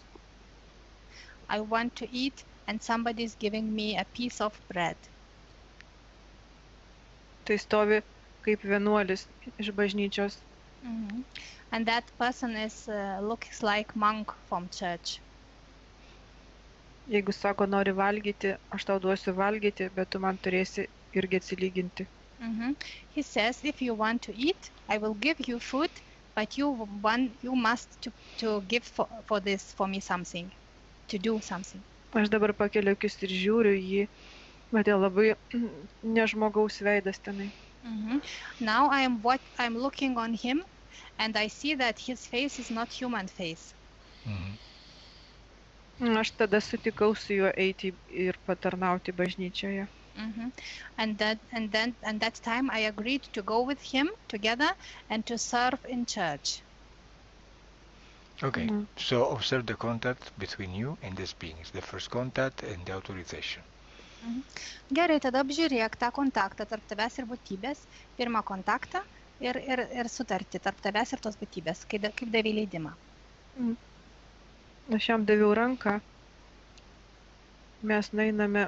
I want to eat and somebody is giving me a piece of bread. Tai stovi kaip vienuolis iš bažnyčios. Mm-hmm. And that person is looks like monk from church. Jeigu sako nori valgyti, aš tau duosiu valgyti, bet tu man turėsi irgi atsilyginti. Mm-hmm. He says, if you want to eat, I will give you food, but you must to give for me something, to do something. Aš dabar pakeliu akis ir žiūriu jį, bet labai nežmogaus veidas tenai. Mm-hmm. Now I'm looking on him, and I see that his face is not human face. Mm-hmm. Aš tada sutikau su juo eiti ir patarnauti bažnyčioje. Mm-hmm. And that time I agreed to go with him together and to serve in church. Okay, Mm-hmm. so observe the contact between you and this being. It's the first contact and the authorization. Mm-hmm. Gerai, tada apžiūrėk tą kontaktą tarp tavęs ir būtybės, pirmą kontaktą ir sutartį tarp tavęs ir tos būtybės, kaip davė leidimą. Mm. Aš jam daviau ranką, mes nueiname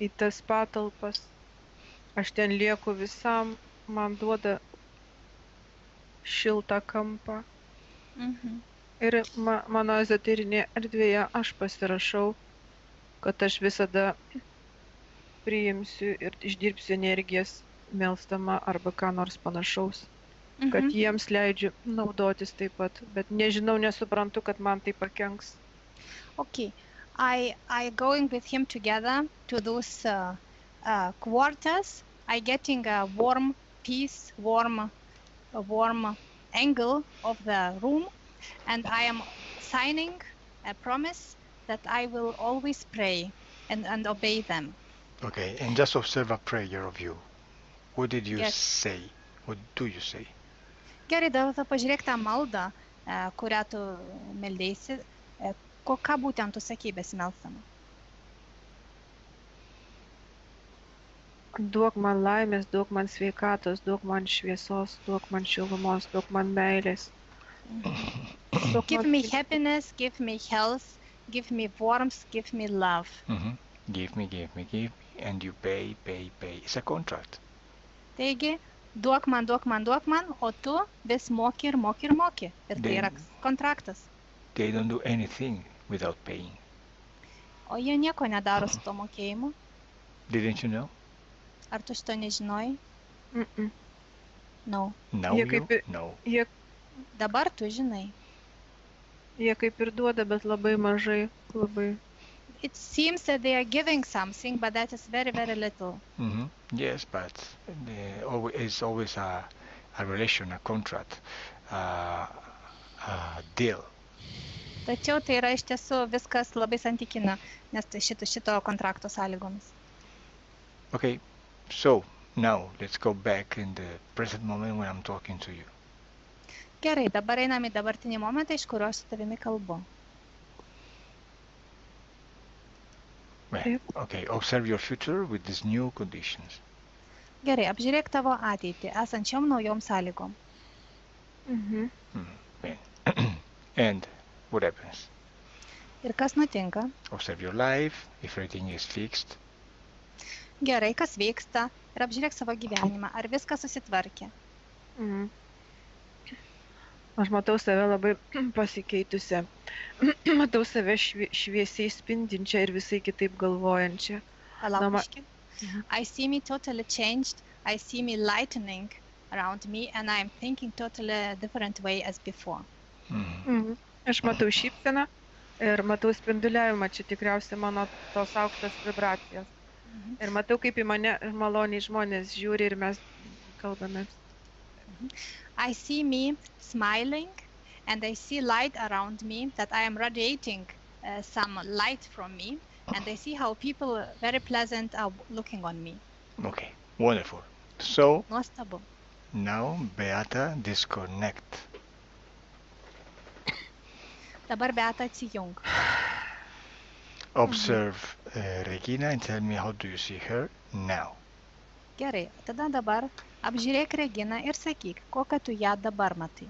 į tas patalpas, aš ten lieku visam, man duoda šiltą kampą. Mm-hmm. Ir mano ezoterinė erdvėje aš pasirašau, kad aš visada priimsiu ir išdirbsiu energijas melstama arba ką nors panašaus. Mm-hmm. Kad jiems leidžiu naudotis taip pat, bet nežinau, nesuprantu, kad man tai pakenks. Okay, I going with him together to those quarters. I getting a warm piece, warm angle of the room, and I am signing a promise that I will always pray and obey them. Okay, and just observe a prayer of you. What did you Yes. say? What do you say? Gerai, dabar pažiūrėk tą maldą, kurią tu meldėsi, ką būtent tu sakei besimelsama. Duok man laimės, duok man sveikatos, duok man šviesos, duok man šilumos, duok man meilės. Duok Give man me happiness, give me health, give me warmth, give me love. Mm-hmm. Give me, and you pay. It's a contract. Taigi, duok man, o tu vis moki ir moki ir moki. Ir tai yra kontraktas. They don't do anything without paying. O jie nieko nedaro su to mokėjimu. Didn't you know? Ar tu šito nežinojai? Mm-mm. No. Now Jie you kaip ir- know. Dabar tu žinai. Jie kaip ir duoda, bet labai mažai, labai. It seems that they are giving something, but that is very, very little. Mm-hmm. Yes, but it's always a relation, a contract, a deal. Tačiau tai yra iš tiesų viskas labai santykina, nes tai šito kontrakto sąlygomis. Okay, so now let's go back in the present moment when I'm talking to you. Gerai, dabar einame į dabartinį momentą, iš kurio aš su tavimi kalbu. Well, Yep. okay, observe your future with these new conditions. Gerai, apžiūrėk tavo ateitį, esančiom naujom sąlygom. Mhm. And what happens? Ir kas nutinka? Observe your life, if everything is fixed. Gerai, kas vyksta. Ir apžiūrėk savo gyvenimą. Ar viskas susitvarkė? Mhm. Aš matau save labai pasikeitusią. Matau save šviesiai spindinčią ir visai kitaip galvojančią. Palauk. I see me totally changed. I see me lightening around me and I'm thinking totally different way as before. Mhm. Aš matau šypseną ir matau spinduliavimą, čia tikriausiai mano tos aukštos vibracijos. Ir matau, kaip į mane maloniai žmonės žiūri ir mes kalbame. I see me smiling and I see light around me, that I am radiating some light from me, and I see how people very pleasant are looking on me. Okay, wonderful. So Nuostabu. now, Beata, disconnect. Dabar Beata atsijung. Observe Regina and tell me how do you see her now. Gerai, tada dabar apžiūrėk Reginą ir sakyk, kokią tu ją dabar matai.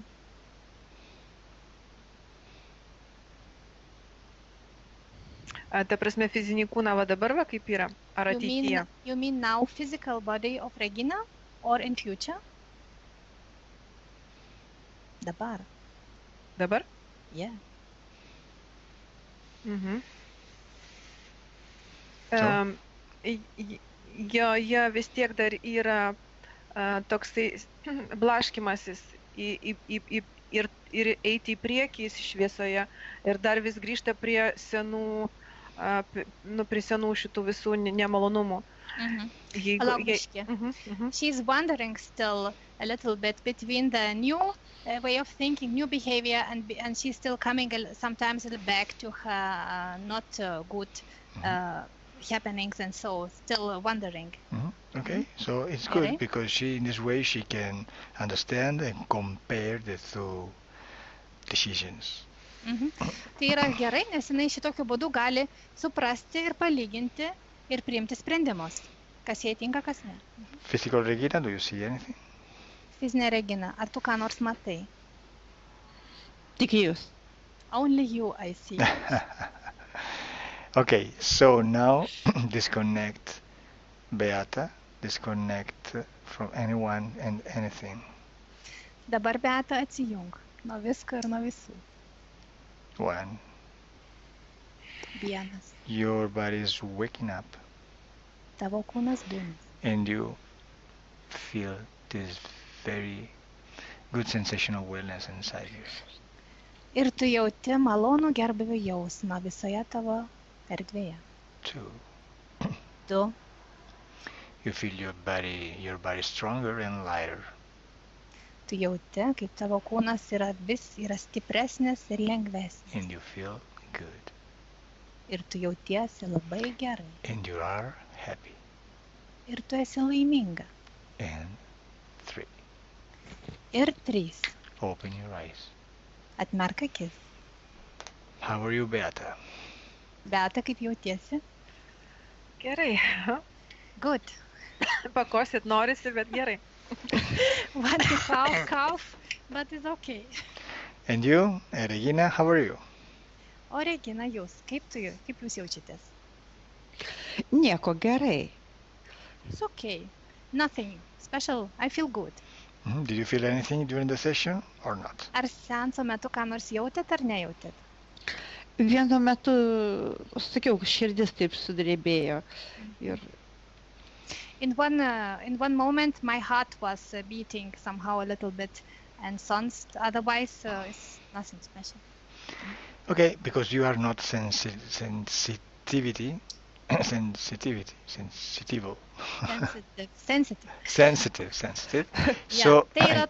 Ta prasme, fizinį kūną va dabar va kaip yra? Ar ateityje? You mean now physical body of Regina or in future? Dabar. Dabar? Yeah. Mhm. So? Joje vis tiek dar yra toksai blaškymasis ir eiti į priekį šviesoje ir dar vis grįžta prie senų šitų visų nemalonumų. Palauk biškį. She's wandering still a little bit between the new way of thinking, new behavior, and she's still coming sometimes back to her not good happenings, and so still wondering. Okay, so it's good because in this way she can understand and compare the two decisions. Tai yra gerai, nes jinai šitokiu būdu gali suprasti ir palyginti ir priimti sprendimus, kas jai tinka, kas ne. Physical Regina, do you see anything? Fizinė Regina, ar tu ką nors matai? Tik jūs. Only you I see. Okay, so now disconnect Beata, disconnect from anyone and anything. Dabar Beata atsijung nuo visko ir nuo visų. One. Vienas. Your body is waking up. Tavo kūnas būna. And you feel this very good sensation of wellness inside you. Ir tu jauti malonų gerbūvio jausmą visoje tavo erdvėje. Two. Du. You feel your body stronger and lighter. Tu jauti, kaip tavo kūnas yra stipresnis ir lengvesnis. And you feel good. Ir tu jautiesi labai gerai. And you are happy. Ir tu esi laiminga. And three. Ir trys. Open your eyes. Atmerk akis. How are you, Beata? Beata, kaip jautiesi? Gerai. Good. Pakosit norisi, bet gerai. Want to cough, but it's okay. And you, Regina, how are you? O Regina, jūs, kaip jūs jaučiatės? Nieko, gerai. It's okay. Nothing special. I feel good. Did you feel anything during the session or not? Ar seanso metu ką nors jautėt ar nejautėt? Vienu metu, sakiau, širdis taip sudrebėjo. Ir In one moment, my heart was beating somehow a little bit and sensed. Otherwise, it's nothing special. Okay, because you are not sensitive. Sensitive. So, Yeah,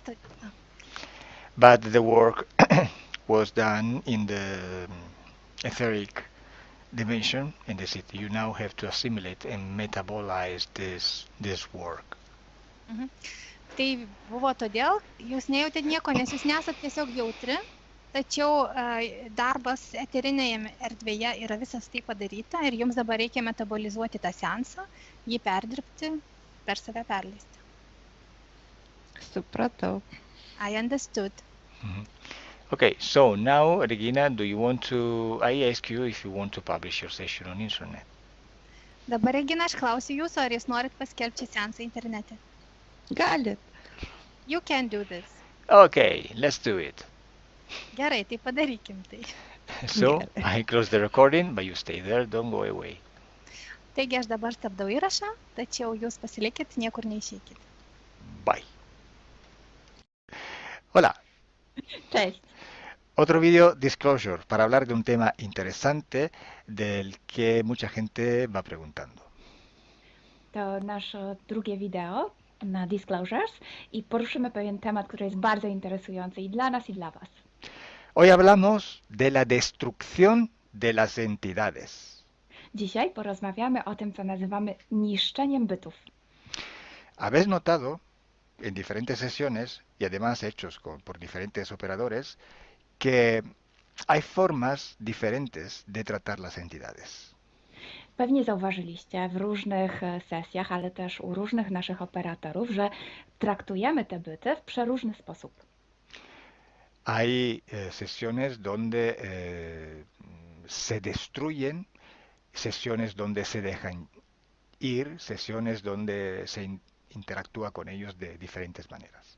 but the work was done in the etheric dimension in the city. You now have to assimilate and metabolize this work. Tai buvo todėl, jūs nejautėt nieko, nes jūs nesat tiesiog jautri, tačiau darbas eterinėje erdvėje yra visas tai padaryta ir jums dabar reikia metabolizuoti tą seansą, jį perdirbti per save perleisti. Supratau. I understood. Okay, so now, Regina, do you want to... I ask you if you want to publish your session on internet. Dabar, Regina, aš klausiu jūsų, ar jūs norit paskelbti seansą internete. Galit. You can do this. Okay, let's do it. Gerai, tai padarykim tai. So, Gerai. I close the recording, but you stay there, don't go away. Taigi aš dabar stabdau įrašą, tačiau jūs pasilikit, niekur neišeikit. Bye. Hola. Cześć. Otro video disclosure para hablar de un tema interesante del que mucha gente va preguntando. To nasze drugie wideo na Disclosures i poruszymy pewien temat, który jest bardzo interesujący i dla nas, i dla Was. Hoy hablamos de la destrucción de las entidades. Dzisiaj porozmawiamy o tym, co nazywamy niszczeniem bytów. Habéis notado en diferentes sesiones y además hechos por diferentes operadores que hay formas diferentes de tratar las entidades. Pewnie zauważyliście w różnych sesjach, ale też u różnych naszych operatorów, że traktujemy te byty w przeróżny sposób. Hay sesiones donde se destruyen, sesiones donde se dejan ir, sesiones donde se interactúa con ellos de diferentes maneras.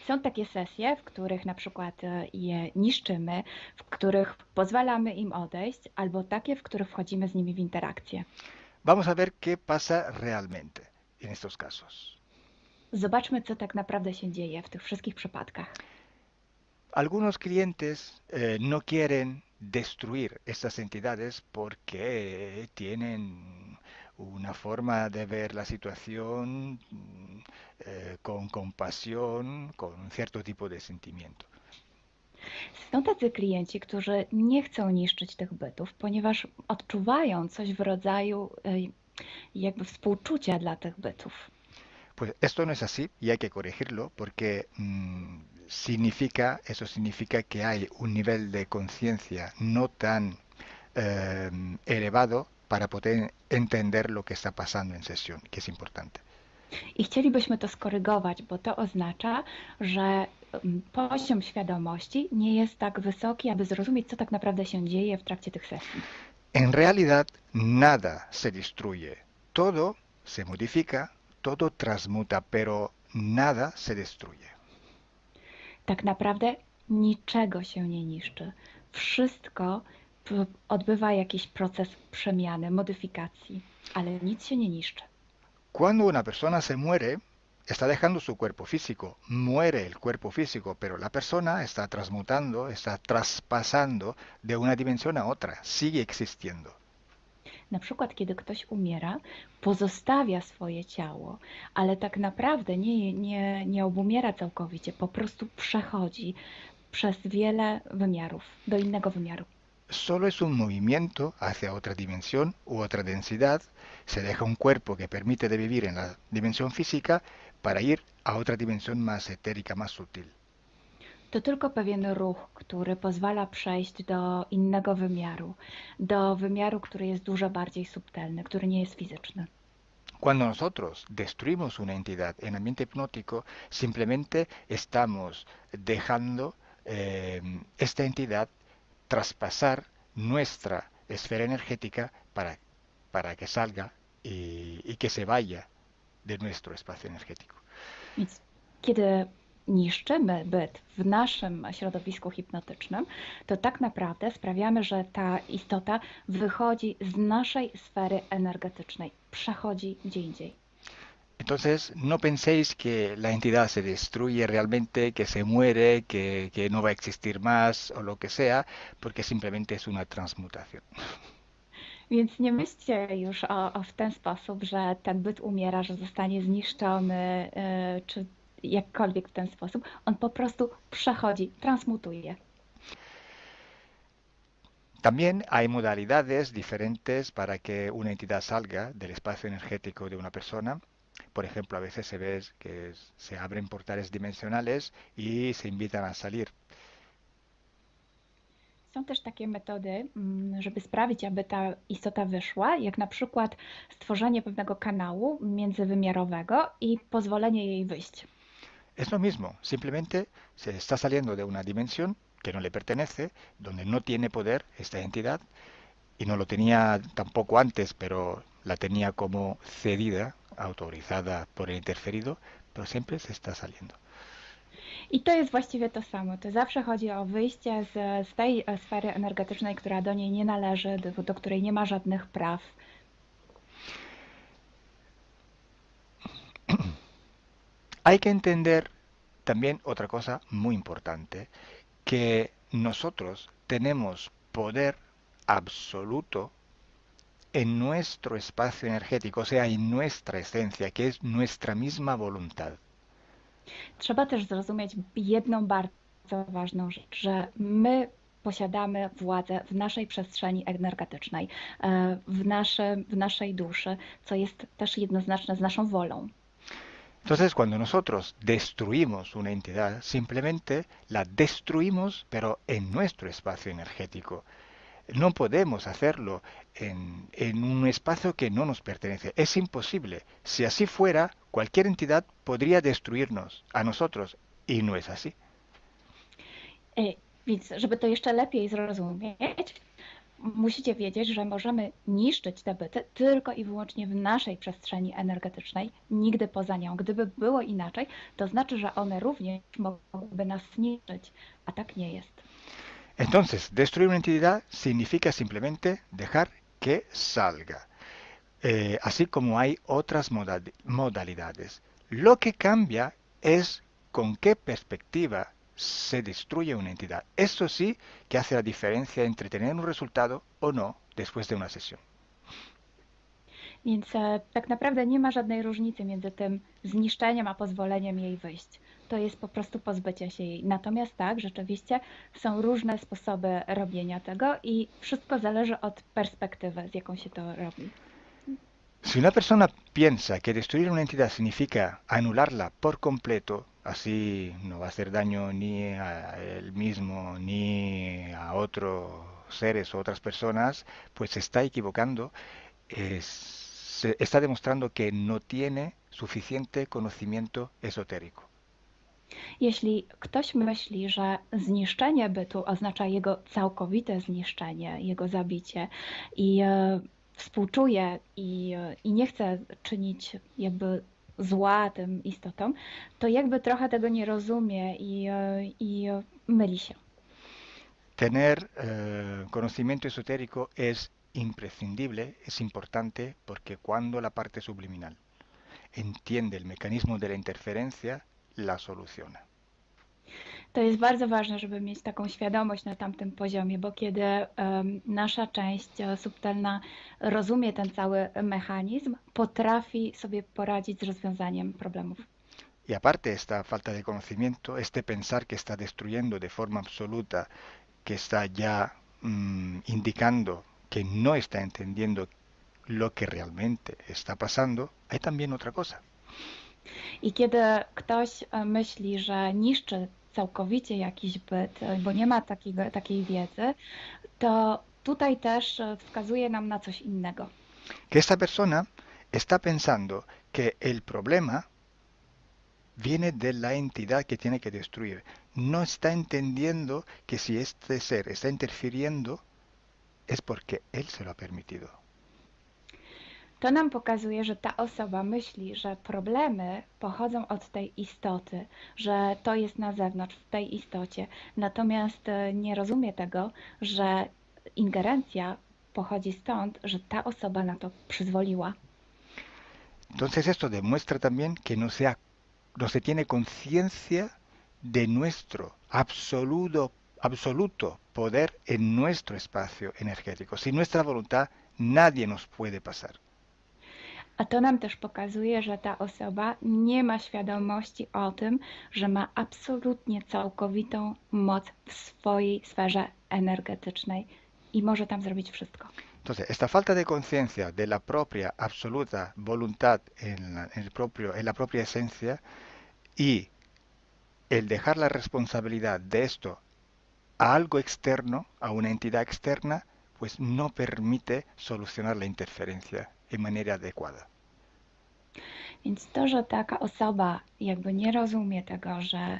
Są takie sesje, w których na przykład je niszczymy, w których pozwalamy im odejść, albo takie, w których wchodzimy z nimi w interakcję. Vamos a ver qué pasa realmente en estos casos. Zobaczmy, co tak naprawdę się dzieje w tych wszystkich przypadkach. Algunos clientes no quieren destruir estas entidades porque tienen una forma de ver la situación con compasión, con un cierto tipo de sentimiento. Są tacy klienci, którzy nie chcą niszczyć tych bytów, ponieważ odczuwają coś w rodzaju jakby współczucia dla tych bytów. Pues esto no es así y hay que corregirlo porque eso significa que hay un nivel de conciencia no tan elevado para poder entender lo que está pasando en sesión, que es importante. I chcielibyśmy to skorygować, bo to oznacza, że poziom świadomości nie jest tak wysoki, aby zrozumieć, co tak naprawdę się dzieje w trakcie tych sesji. En realidad, nada se destruye. Todo se modifica, todo transmuta, pero nada se destruye. Tak naprawdę niczego się nie niszczy. Wszystko odbywa jakiś proces przemiany, modyfikacji, ale nic się nie niszczy. Cuando una persona se muere, está dejando su cuerpo físico, muere el cuerpo físico, pero la persona está transmutando, está traspasando de una dimensión a otra, sigue existiendo. Na przykład, kiedy ktoś umiera, pozostawia swoje ciało, ale tak naprawdę nie obumiera całkowicie, po prostu przechodzi przez wiele wymiarów, do innego wymiaru. Solo es un movimiento hacia otra dimensión u otra densidad, se deja un cuerpo que permite de vivir en la dimensión física para ir a otra dimensión más etérica, más sutil. To tylko pewien ruch, który pozwala przejść do innego wymiaru, do wymiaru, który jest dużo bardziej subtelny, który nie jest fizyczny. Cuando nosotros destruimos una entidad en ambiente hipnótico, simplemente estamos dejando esta entidad traspasar nuestra esfera energética para que salga y que se vaya de nuestro espacio energético. Więc kiedy niszczymy byt w naszym środowisku hipnotycznym, to tak naprawdę sprawiamy, że ta istota wychodzi z naszej sfery energetycznej, przechodzi gdzie indziej. Entonces, no penséis que la entidad se destruye realmente, que se muere, que no va a existir más o lo que sea, porque simplemente es una transmutación. Więc nie myślcie już w ten sposób, że ten byt umiera, że zostanie zniszczony, czy jakkolwiek w ten sposób. On po prostu przechodzi, transmutuje. También hay modalidades diferentes para que una entidad salga del espacio energético de una persona. Por ejemplo, a veces se ve que se abren portales dimensionales y se invitan a salir. Są też takie metody, żeby sprawić, aby ta istota wyszła, jak na przykład stworzenie pewnego kanału międzywymiarowego i pozwolenie jej wyjść. Es lo mismo, simplemente se está saliendo de una dimensión que no le pertenece, donde no tiene poder esta entidad, y no lo tenía tampoco antes, pero la tenía como cedida, autorizada por el interferido, pero siempre se está saliendo. I to jest właściwie to samo. To zawsze chodzi o wyjście z tej sfery energetycznej, która do niej nie należy, do której nie ma żadnych praw. Hay que entender también otra cosa muy importante, que nosotros tenemos poder absoluto en nuestro espacio energético, o sea, en nuestra esencia, que es nuestra misma voluntad. Trzeba też zrozumieć jedną bardzo ważną rzecz, że my posiadamy władzę w naszej przestrzeni energetycznej, w naszej duszy, co jest też jednoznaczne z naszą wolą. Entonces, cuando nosotros destruimos una entidad, simplemente la destruimos, pero en nuestro espacio energético. No podemos hacerlo en un espacio que no nos pertenece. Es imposible. Si así fuera, cualquier entidad podría destruirnos a nosotros, y no es así. Więc, żeby to jeszcze lepiej zrozumieć, musicie wiedzieć, że możemy niszczyć te byty tylko i wyłącznie w naszej przestrzeni energetycznej, nigdy poza nią. Gdyby było inaczej, to znaczy, że one również mogłyby nas zniszczyć, a tak nie jest. Entonces, destruir una entidad significa simplemente dejar que salga, así como hay otras modalidades. Lo que cambia es con qué perspectiva se destruye una entidad. Eso sí que hace la diferencia entre tener un resultado o no después de una sesión. Więc tak naprawdę nie ma żadnej różnicy między tym zniszczeniem a pozwoleniem jej wyjść. To jest po prostu pozbycie się jej. Natomiast tak, rzeczywiście są różne sposoby robienia tego i wszystko zależy od perspektywy, z jaką się to robi. Si una persona piensa que destruir una entidad significa anularla por completo, así no va a hacer daño ni a él mismo ni a otros seres o otras personas, pues se está equivocando, se está demostrando que no tiene suficiente conocimiento esotérico. Jeśli ktoś myśli, że zniszczenie bytu oznacza jego całkowite zniszczenie, jego zabicie i współczuje i nie chce czynić jakby zła tym istotom, to jakby trochę tego nie rozumie i myli się. Tener conocimiento esotérico es imprescindible, es importante, porque cuando la parte subliminal entiende el mecanismo de la interferencia, la soluciona. To jest bardzo ważne, żeby mieć taką świadomość na tamtym poziomie, bo kiedy nasza część subtelna rozumie ten cały mechanizm, potrafi sobie poradzić z rozwiązaniem problemów. Y aparte esta falta de conocimiento, este pensar que está destruyendo de forma absoluta, que está ya indicando que no está entendiendo lo que realmente está pasando, hay también otra cosa. I kiedy ktoś myśli, że niszczy całkowicie jakiś byt, bo nie ma takiej wiedzy, to tutaj też wskazuje nam na coś innego. Que esta persona está pensando que el problema viene de la entidad que tiene que destruir. No está entendiendo que si este ser está interfiriendo es porque él se lo ha permitido. To nam pokazuje, że ta osoba myśli, że problemy pochodzą od tej istoty, że to jest na zewnątrz, w tej istocie. Natomiast nie rozumie tego, że ingerencja pochodzi stąd, że ta osoba na to przyzwoliła. Entonces esto demuestra también que no se tiene conciencia de nuestro absoluto poder en nuestro espacio energético. Sin nuestra voluntad nadie nos puede pasar. A to nam też pokazuje, że ta osoba nie ma świadomości o tym, że ma absolutnie całkowitą moc w swojej sferze energetycznej i może tam zrobić wszystko. Entonces, esta falta de conciencia de la propia absoluta voluntad en la propia esencia y el dejar la responsabilidad de esto a algo externo, a una entidad externa, pues no permite solucionar la interferencia en manera adecuada. Więc to, że taka osoba jakby nie rozumie tego, że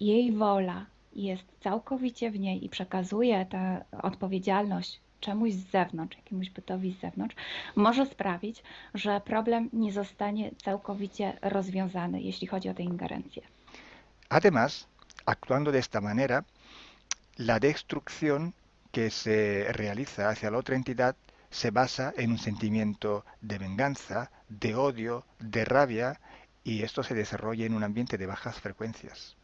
jej wola jest całkowicie w niej i przekazuje tę odpowiedzialność czemuś z zewnątrz, jakiemuś bytowi z zewnątrz, może sprawić, że problem nie zostanie całkowicie rozwiązany, jeśli chodzi o tę ingerencję. Además, actuando de esta manera, la destrucción que se realiza hacia la otra entidad se basa en un sentimiento de venganza, de odio, de rabia, y esto se desarrolla en un ambiente de bajas frecuencias.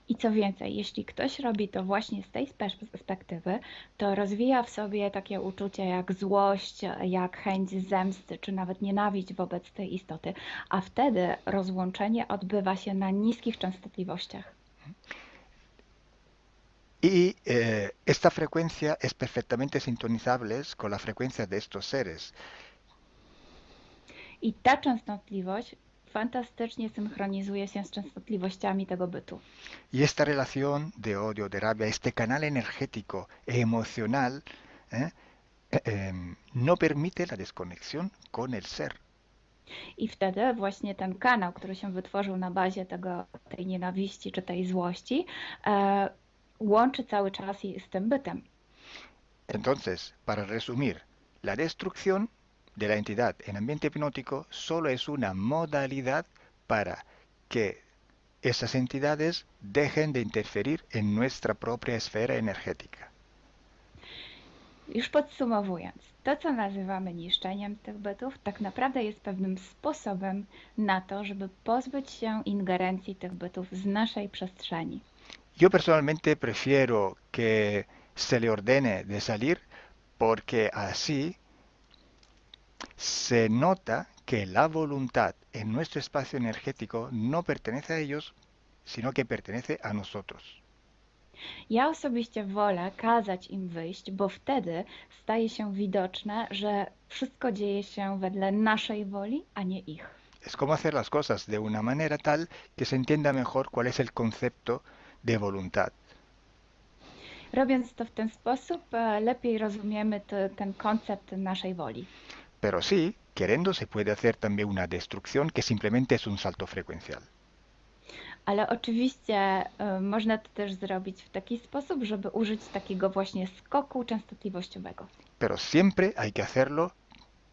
I co więcej, jeśli ktoś robi to właśnie z tej perspektywy, to rozwija w sobie takie uczucie jak złość, jak chęć zemsty, czy nawet nienawiść wobec tej istoty, a wtedy rozłączenie odbywa się na niskich częstotliwościach. Y esta frecuencia es perfectamente sintonizable con la frecuencia de estos seres. I ta częstotliwość fantastycznie synchronizuje się z częstotliwościami tego bytu. Y esta relación de odio, de rabia, este canal energético e emocional no permite la desconexión con el ser. I wtedy właśnie ten kanał, który się wytworzył na bazie tej nienawiści czy tej złości, łączy cały czas z tym bytem. Entonces, para resumir, la destrucción de la entidad en ambiente hipnótico solo es una modalidad para que esas entidades dejen de interferir en nuestra propia esfera energética. Już podsumowując, to co nazywamy niszczeniem tych bytów, tak naprawdę jest pewnym sposobem na to, żeby pozbyć się ingerencji tych bytów z naszej przestrzeni. Yo personalmente prefiero que se le ordene de salir porque así se nota que la voluntad en nuestro espacio energético no pertenece a ellos, sino que pertenece a nosotros. Ja osobiście wolę kazać im wyjść, bo wtedy staje się widoczne, że wszystko dzieje się wedle naszej woli, a nie ich. Es como hacer las cosas de una manera tal que se entienda mejor cuál es el concepto de voluntad. Robiąc to w ten sposób, lepiej rozumiemy ten koncept naszej woli. Pero sí, queriendo se puede hacer también una destrucción que simplemente es un salto frecuencial. Ale oczywiście można to też zrobić w taki sposób, żeby użyć takiego właśnie skoku częstotliwościowego. Pero siempre hay que hacerlo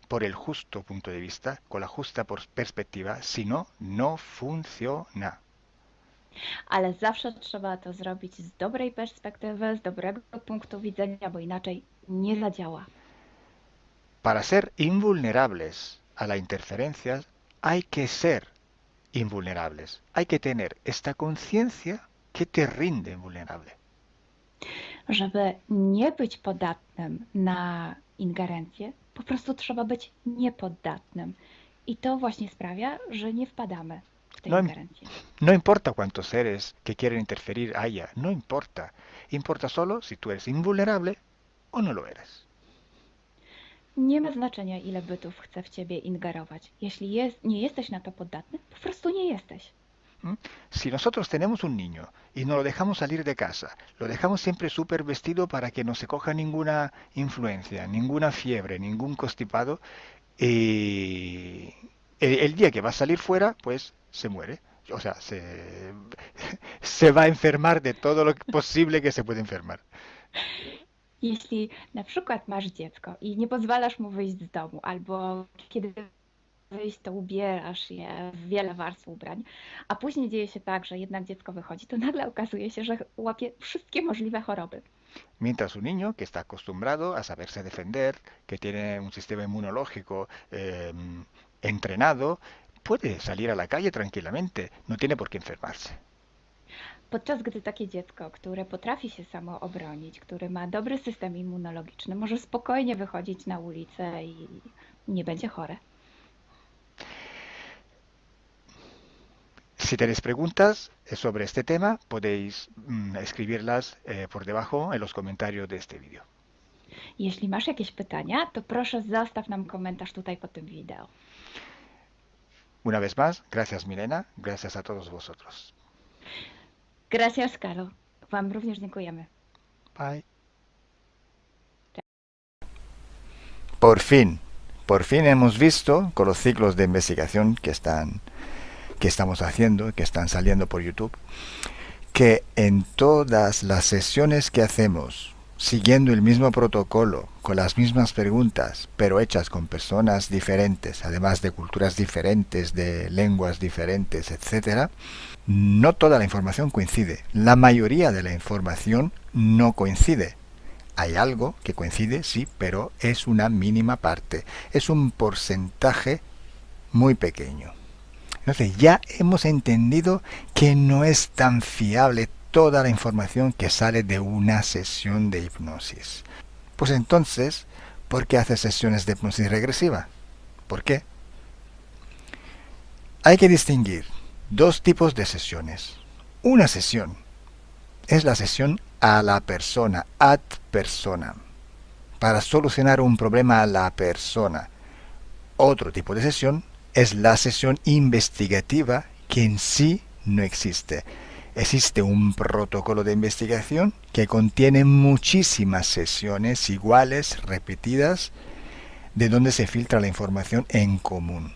por el justo punto de vista, con la justa perspectiva, si no, no funciona. Ale zawsze trzeba to zrobić z dobrej perspektywy, z dobrego punktu widzenia, bo inaczej nie zadziała. Para ser invulnerables a la interferencia hay que ser invulnerables. Hay que tener esta conciencia que te rinde invulnerable. Żeby nie być podatnym na ingerencję, po prostu trzeba być niepoddatnym. I to właśnie sprawia, że nie wpadamy w tę ingerencję. No importa cuántos seres que quieren interferir haya, no importa. Importa solo si tú eres invulnerable o no lo eres. Nie ma znaczenia, ile bytów chce w ciebie ingerować. Jeśli nie jesteś na to podatny, po prostu nie jesteś. Si nosotros tenemos un niño y no lo dejamos salir de casa, lo dejamos siempre súper vestido para que no se coja ninguna influencia, ninguna fiebre, ningún constipado, y el día que va a salir fuera, pues se muere. O sea, se va a enfermar de todo lo posible que se puede enfermar. Jeśli na przykład masz dziecko i nie pozwalasz mu wyjść z domu, albo kiedy wyjść, to ubierasz je w wiele warstw ubrań, a później dzieje się tak, że jednak dziecko wychodzi, to nagle okazuje się, że łapie wszystkie możliwe choroby. Mientras un niño que está acostumbrado a saberse defender, que tiene un sistema inmunológico entrenado, puede salir a la calle tranquilamente, no tiene por qué enfermarse. Podczas gdy takie dziecko, które potrafi się samo obronić, które ma dobry system immunologiczny, może spokojnie wychodzić na ulicę i nie będzie chore. Si tenéis preguntas sobre este tema, podéis escribirlas por debajo en los comentarios de este vídeo. Jeśli masz jakieś pytania, to proszę zostaw nam komentarz tutaj pod tym wideo. Una vez más, gracias Milena, gracias a todos vosotros. Gracias, Carol. Wam również dziękujemy. Bye. Por fin hemos visto con los ciclos de investigación que estamos haciendo, que están saliendo por YouTube, que en todas las sesiones que hacemos, siguiendo el mismo protocolo, con las mismas preguntas, pero hechas con personas diferentes, además de culturas diferentes, de lenguas diferentes, etc., no toda la información coincide. La mayoría de la información no coincide. Hay algo que coincide, sí, pero es una mínima parte. Es un porcentaje muy pequeño. Entonces ya hemos entendido que no es tan fiable toda la información que sale de una sesión de hipnosis. Pues entonces, ¿por qué haces sesiones de hipnosis regresiva? ¿Por qué? Hay que distinguir dos tipos de sesiones. Una sesión es la sesión a la persona, ad personam, para solucionar un problema a la persona. Otro tipo de sesión es la sesión investigativa, que en sí no existe. Existe un protocolo de investigación que contiene muchísimas sesiones iguales, repetidas, de donde se filtra la información en común.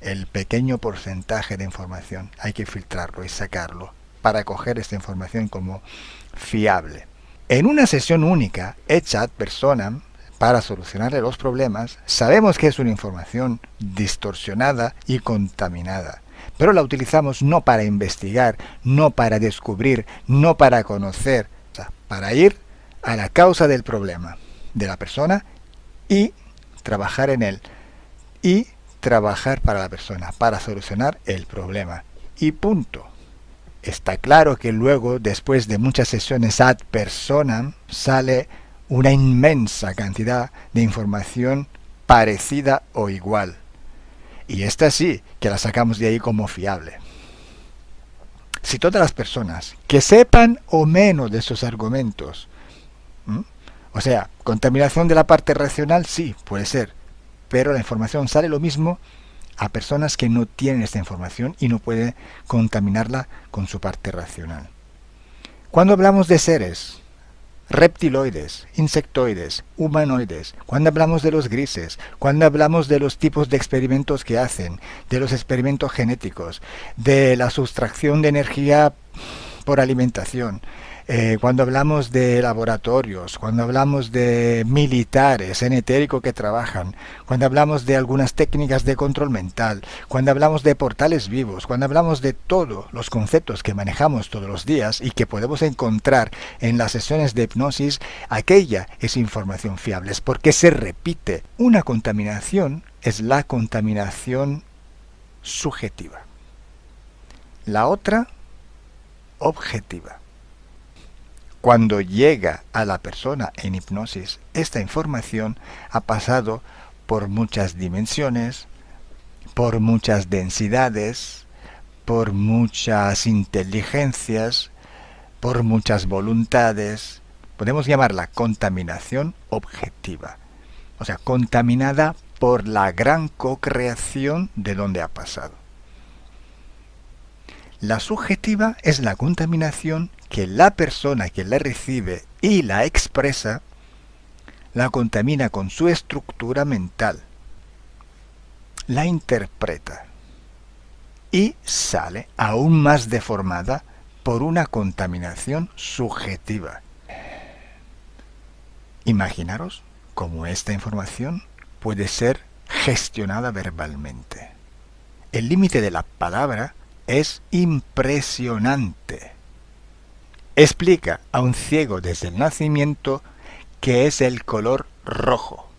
El pequeño porcentaje de información hay que filtrarlo y sacarlo para coger esta información como fiable. En una sesión única, hecha ad personam, para solucionarle los problemas, sabemos que es una información distorsionada y contaminada, pero la utilizamos no para investigar, no para descubrir, no para conocer, para ir a la causa del problema de la persona y trabajar en él, y trabajar para la persona, para solucionar el problema. Y punto. Está claro que luego, después de muchas sesiones ad personam, sale una inmensa cantidad de información parecida o igual. Y esta sí, que la sacamos de ahí como fiable. Si todas las personas que sepan o menos de estos argumentos, o sea, contaminación de la parte racional, sí, puede ser, pero la información sale lo mismo a personas que no tienen esta información y no pueden contaminarla con su parte racional. Cuando hablamos de seres reptiloides, insectoides, humanoides, cuando hablamos de los grises, cuando hablamos de los tipos de experimentos que hacen, de los experimentos genéticos, de la sustracción de energía por alimentación, cuando hablamos de laboratorios, cuando hablamos de militares en etérico que trabajan, cuando hablamos de algunas técnicas de control mental, cuando hablamos de portales vivos, cuando hablamos de todos los conceptos que manejamos todos los días y que podemos encontrar en las sesiones de hipnosis, aquella es información fiable, es porque se repite. Una contaminación es la contaminación subjetiva. La otra, objetiva. Cuando llega a la persona en hipnosis, esta información ha pasado por muchas dimensiones, por muchas densidades, por muchas inteligencias, por muchas voluntades. Podemos llamarla contaminación objetiva. O sea, contaminada por la gran co-creación de donde ha pasado. La subjetiva es la contaminación que la persona que la recibe y la expresa la contamina con su estructura mental, la interpreta y sale aún más deformada por una contaminación subjetiva. Imaginaros cómo esta información puede ser gestionada verbalmente. El límite de la palabra es impresionante. Explica a un ciego desde el nacimiento qué es el color rojo.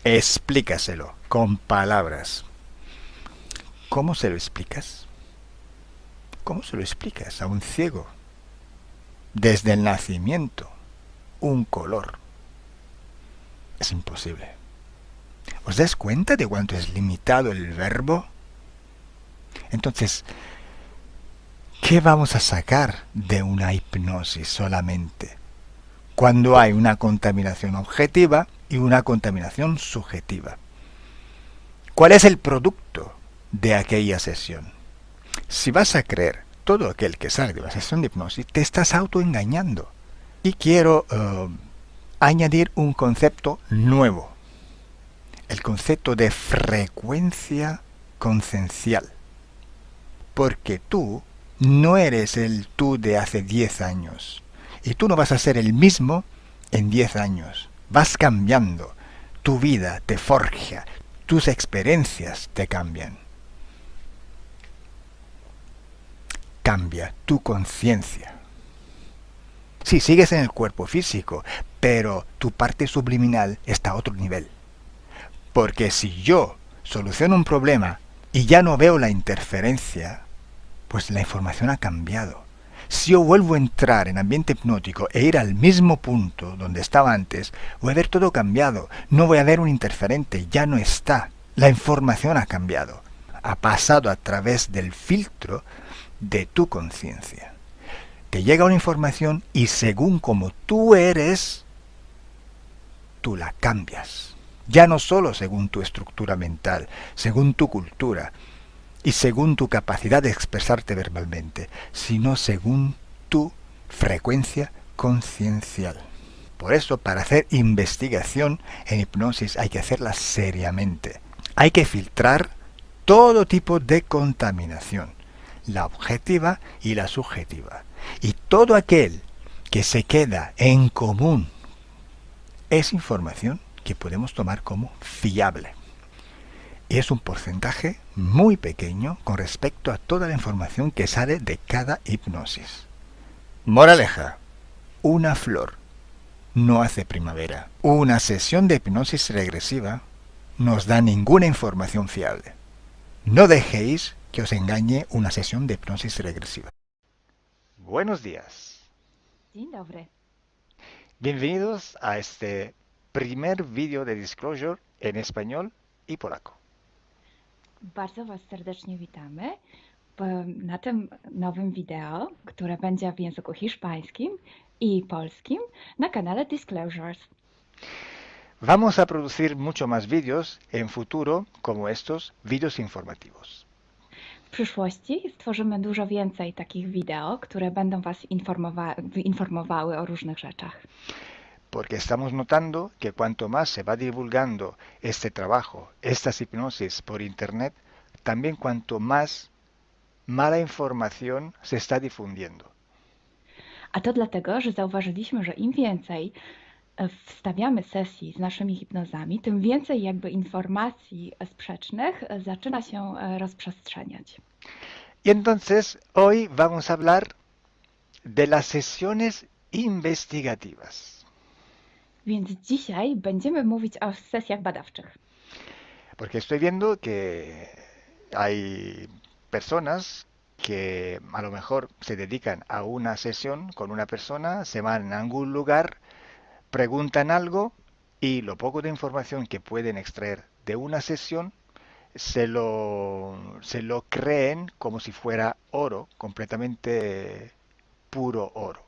Explícaselo con palabras. ¿Cómo se lo explicas? ¿Cómo se lo explicas a un ciego? Desde el nacimiento, un color. Es imposible. ¿Os dais cuenta de cuánto es limitado el verbo? Entonces, ¿qué vamos a sacar de una hipnosis solamente? Cuando hay una contaminación objetiva y una contaminación subjetiva. ¿Cuál es el producto de aquella sesión? Si vas a creer todo aquel que sale de la sesión de hipnosis te estás autoengañando. Y quiero añadir un concepto nuevo. El concepto de frecuencia conciencial. Porque tú no eres el tú de hace 10 años. Y tú no vas a ser el mismo en 10 años. Vas cambiando. Tu vida te forja. Tus experiencias te cambian. Cambia tu conciencia. Sí, sigues en el cuerpo físico, pero tu parte subliminal está a otro nivel. Porque si yo soluciono un problema y ya no veo la interferencia, pues la información ha cambiado. Si yo vuelvo a entrar en ambiente hipnótico e ir al mismo punto donde estaba antes, voy a ver todo cambiado. No voy a ver un interferente, ya no está. La información ha cambiado. Ha pasado a través del filtro de tu conciencia. Te llega una información y según como tú eres, tú la cambias. Ya no solo según tu estructura mental, según tu cultura y según tu capacidad de expresarte verbalmente, sino según tu frecuencia conciencial. Por eso, para hacer investigación en hipnosis hay que hacerla seriamente. Hay que filtrar todo tipo de contaminación, la objetiva y la subjetiva. Y todo aquel que se queda en común es información que podemos tomar como fiable. Y es un porcentaje muy pequeño con respecto a toda la información que sale de cada hipnosis. Moraleja: una flor no hace primavera. Una sesión de hipnosis regresiva no os da ninguna información fiable. No dejéis que os engañe una sesión de hipnosis regresiva. Buenos días. Dzień dobry. Bienvenidos a este primer vídeo de Disclosure en español y polaco. Bardzo Was serdecznie witamy na tym nowym wideo, które będzie w języku hiszpańskim i polskim na kanale Disclosures. Vamos a producir mucho más vídeos en futuro como estos vídeos informativos. W przyszłości stworzymy dużo więcej takich wideo, które będą Was informowały o różnych rzeczach. Porque estamos notando que cuanto más se va divulgando este trabajo, estas hipnosis por internet, también cuanto más mala información se está difundiendo. A to dlatego, że zauważyliśmy, że im więcej wstawiamy sesji z naszymi hipnozami, tym więcej jakby informacji sprzecznych zaczyna się rozprzestrzeniać. Y entonces hoy vamos a hablar de las sesiones investigativas. Więc dzisiaj będziemy mówić o sesjach badawczych. Porque estoy viendo que hay personas que a lo mejor se dedican a una sesión con una persona, se van a algún lugar, preguntan algo y lo poco de información que pueden extraer de una sesión se lo creen como si fuera oro, completamente puro oro.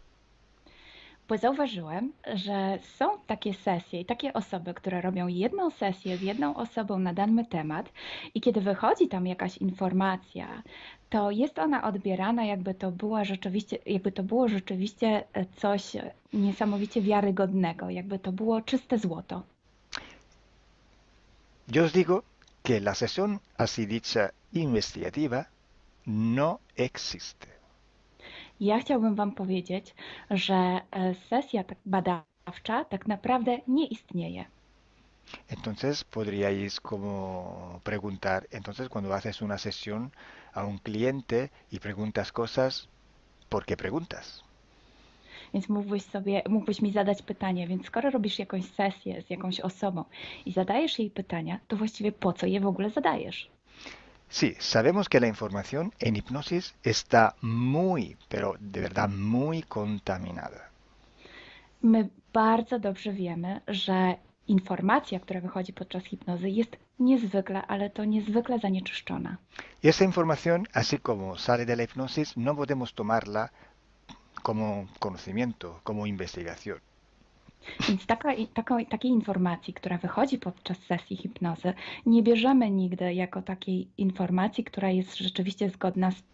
Bo zauważyłem, że są takie sesje i takie osoby, które robią jedną sesję z jedną osobą na dany temat i kiedy wychodzi tam jakaś informacja, to jest ona odbierana jakby to było rzeczywiście coś niesamowicie wiarygodnego, jakby to było czyste złoto. Yo os digo que la sesión así dicha investigativa no existe. Ja chciałbym Wam powiedzieć, że sesja badawcza tak naprawdę nie istnieje. Entonces podríais como preguntar, entonces cuando haces una sesión a un cliente y preguntas cosas, ¿por qué preguntas? Więc mógłbyś mi zadać pytanie, więc skoro robisz jakąś sesję z jakąś osobą i zadajesz jej pytania, to właściwie po co je w ogóle zadajesz? Sí, sabemos que la información en hipnosis está muy, pero de verdad muy contaminada. My bardzo dobrze wiemy, że informacja, która wychodzi podczas hipnozy jest niezwykle, ale to niezwykle zanieczyszczona. Y esa información, así como sale de la hipnosis, no podemos tomarla como conocimiento, como investigación. Więc takiej informacji, która wychodzi podczas sesji hipnozy, nie bierzemy nigdy jako takiej informacji, która jest rzeczywiście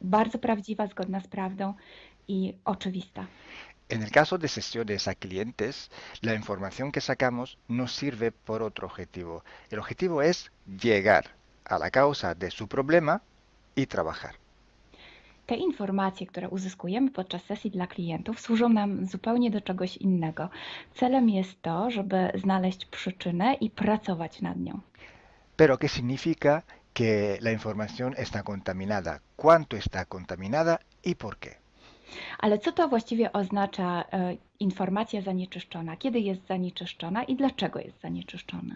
bardzo prawdziwa, zgodna z prawdą i oczywista. En el caso de sesiones a clientes, la información que sacamos nos sirve por otro objetivo. El objetivo es llegar a la causa de su problema y trabajar. Te informacje, które uzyskujemy podczas sesji dla klientów, służą nam zupełnie do czegoś innego. Celem jest to, żeby znaleźć przyczynę i pracować nad nią. Pero ¿qué significa que la información está contaminada? ¿Cuánto está contaminada y por qué? Ale co to właściwie oznacza informacja zanieczyszczona? Kiedy jest zanieczyszczona i dlaczego jest zanieczyszczona?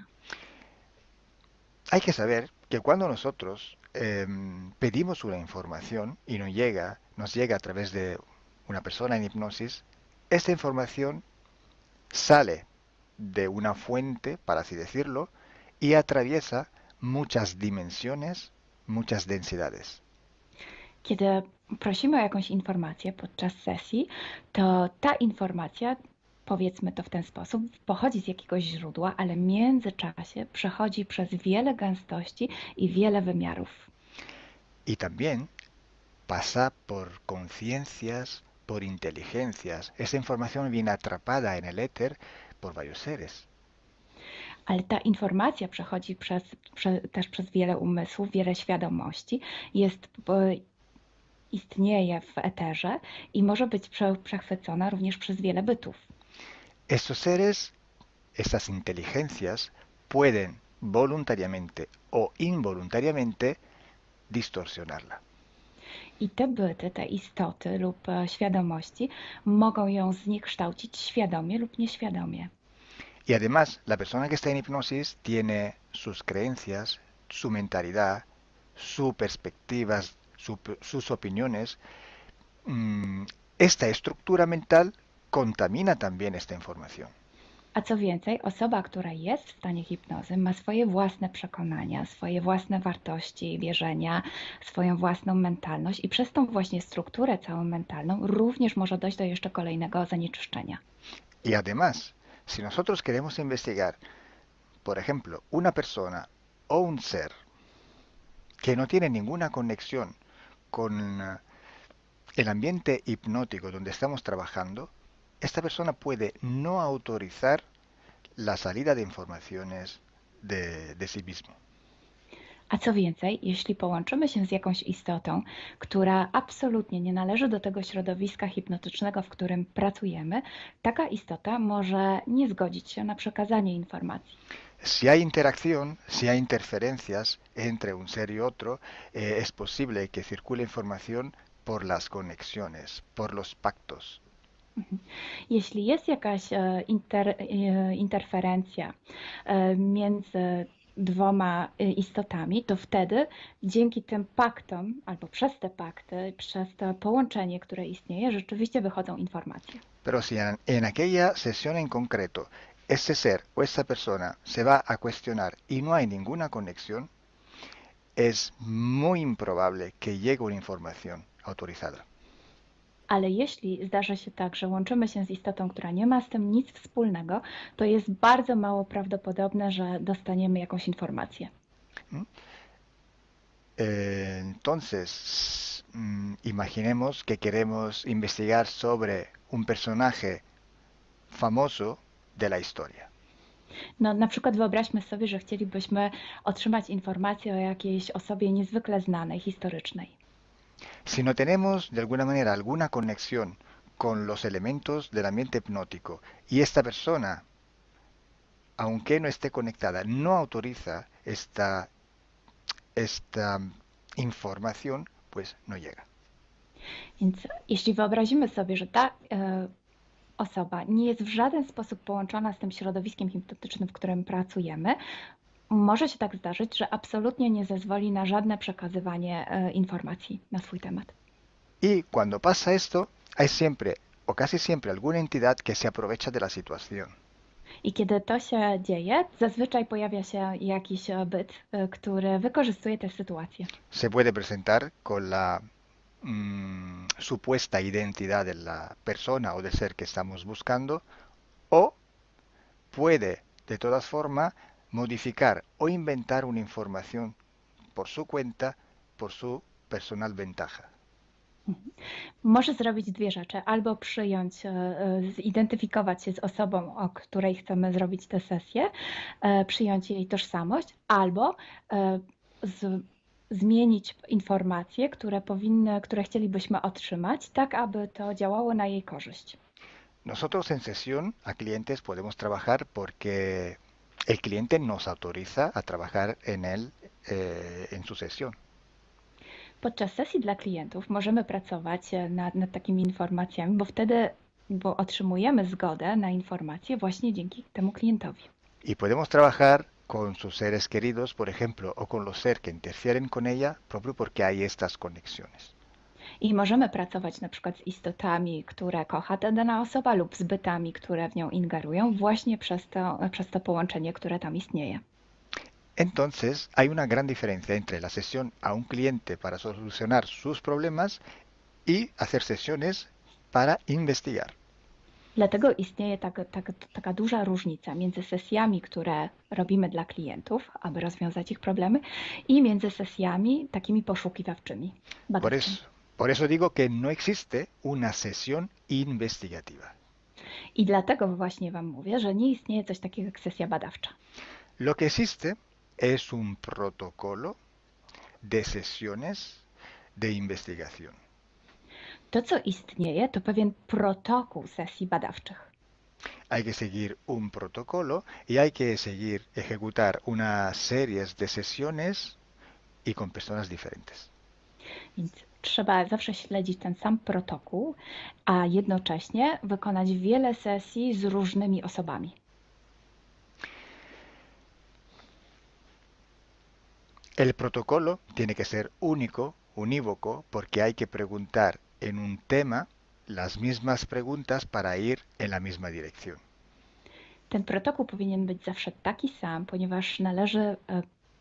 Hay que saber que cuando nosotros pedimos una información y nos llega a través de una persona en hipnosis, esta información sale de una fuente, para así decirlo, y atraviesa muchas dimensiones, muchas densidades. Kiedy prosimy o jakąś informację podczas sesji, to ta informacja, powiedzmy to w ten sposób, pochodzi z jakiegoś źródła, ale w międzyczasie przechodzi przez wiele gęstości i wiele wymiarów. Y también pasa por conciencias, por inteligencias. Esa información viene atrapada en el éter por varios seres. Ale ta informacja przechodzi też przez wiele umysłów, wiele świadomości, istnieje w eterze i może być przechwycona również przez wiele bytów. Estos seres, estas inteligencias, pueden voluntariamente o involuntariamente distorsionarla. I te byty, te istoty lub świadomości mogą ją zniekształcić świadomie lub nieświadomie. Y además, la persona que está en hipnosis tiene sus creencias, su mentalidad, sus perspectivas, sus opiniones. Esta estructura mental contamina también esta información. A co więcej, osoba, która jest w stanie hipnozy, ma swoje własne przekonania, swoje własne wartości, wierzenia, swoją własną mentalność i przez tą właśnie strukturę całą mentalną również może dojść do jeszcze kolejnego zanieczyszczenia. Y además, si nosotros queremos investigar, por ejemplo, una persona o un ser que no tiene ninguna conexión con el ambiente hipnótico donde estamos trabajando, esta persona puede no autorizar la salida de informaciones de sí mismo. A co więcej, jeśli połączymy się z jakąś istotą, która absolutnie nie należy do tego środowiska hipnotycznego, w którym pracujemy, taka istota może nie zgodzić się na przekazanie informacji. Si hay interacción, si hay interferencias entre un ser y otro, es posible que circule información por las conexiones, por los pactos. Jeśli jest jakaś interferencja między dwoma istotami, to wtedy dzięki tym paktom, albo przez te pakty, przez to połączenie, które istnieje, rzeczywiście wychodzą informacje. Pero si en aquella sesión en concreto ese ser o esa persona se va a cuestionar y no hay ninguna conexión, es muy improbable que llegue una información autorizada. Ale jeśli zdarza się tak, że łączymy się z istotą, która nie ma z tym nic wspólnego, to jest bardzo mało prawdopodobne, że dostaniemy jakąś informację. Entonces, imaginemos que queremos investigar sobre un personaje famoso de la historia. No, na przykład wyobraźmy sobie, że chcielibyśmy otrzymać informację o jakiejś osobie niezwykle znanej, historycznej. Si no tenemos de alguna manera alguna conexión con los elementos del ambiente hipnótico y esta persona, aunque no esté conectada, no autoriza esta información, pues no llega. Więc jeśli wyobrazimy sobie, że ta osoba nie jest w żaden sposób połączona z tym środowiskiem hipnotycznym, w którym pracujemy, może się tak zdarzyć, że absolutnie nie zezwoli na żadne przekazywanie informacji na swój temat. Y cuando pasa esto, hay siempre o casi siempre alguna entidad que se aprovecha de la situación. I kiedy to się dzieje, zazwyczaj pojawia się jakiś byt, który wykorzystuje tę sytuację. Se puede presentar con la supuesta identidad de la persona o del ser que estamos buscando, o puede de todas formas modificar o inventar una información por su cuenta, por su personal ventaja. Może zrobić dwie rzeczy. Albo przyjąć, zidentyfikować się z osobą, o której chcemy zrobić tę sesję, przyjąć jej tożsamość, albo zmienić informacje, które chcielibyśmy otrzymać, tak aby to działało na jej korzyść. Nosotros en sesión a clientes podemos trabajar porque el cliente nos autoriza a trabajar en él, en su sesión. Podczas sesji dla klientów możemy pracować nad takimi informacjami, bo otrzymujemy zgodę na informacje właśnie dzięki temu klientowi. Y podemos trabajar con sus seres queridos, por ejemplo, o con los seres que interfieren con ella, propio porque hay estas conexiones. I możemy pracować na przykład z istotami, które kocha ta dana osoba lub z bytami, które w nią ingerują właśnie przez to połączenie, które tam istnieje. Entonces, hay una gran diferencia entre la sesión a un cliente para solucionar sus problemas y hacer sesiones para investigar. Dlatego istnieje taka duża różnica między sesjami, które robimy dla klientów, aby rozwiązać ich problemy, i między sesjami takimi poszukiwawczymi, badawczymi. Por eso digo que no existe una sesión investigativa. I dlatego właśnie Wam mówię, że nie istnieje coś takiego jak sesja badawcza. Lo que existe es un protocolo de sesiones de investigación. To, co istnieje, to pewien protokół sesji badawczych. Hay que seguir un protocolo y hay que seguir, ejecutar una serie de sesiones y con personas diferentes. Więc trzeba zawsze śledzić ten sam protokół, a jednocześnie wykonać wiele sesji z różnymi osobami. El protocolo tiene que ser único, unívoco, porque hay que preguntar en un tema las mismas preguntas para ir en la misma dirección. Ten protokół powinien być zawsze taki sam, ponieważ należy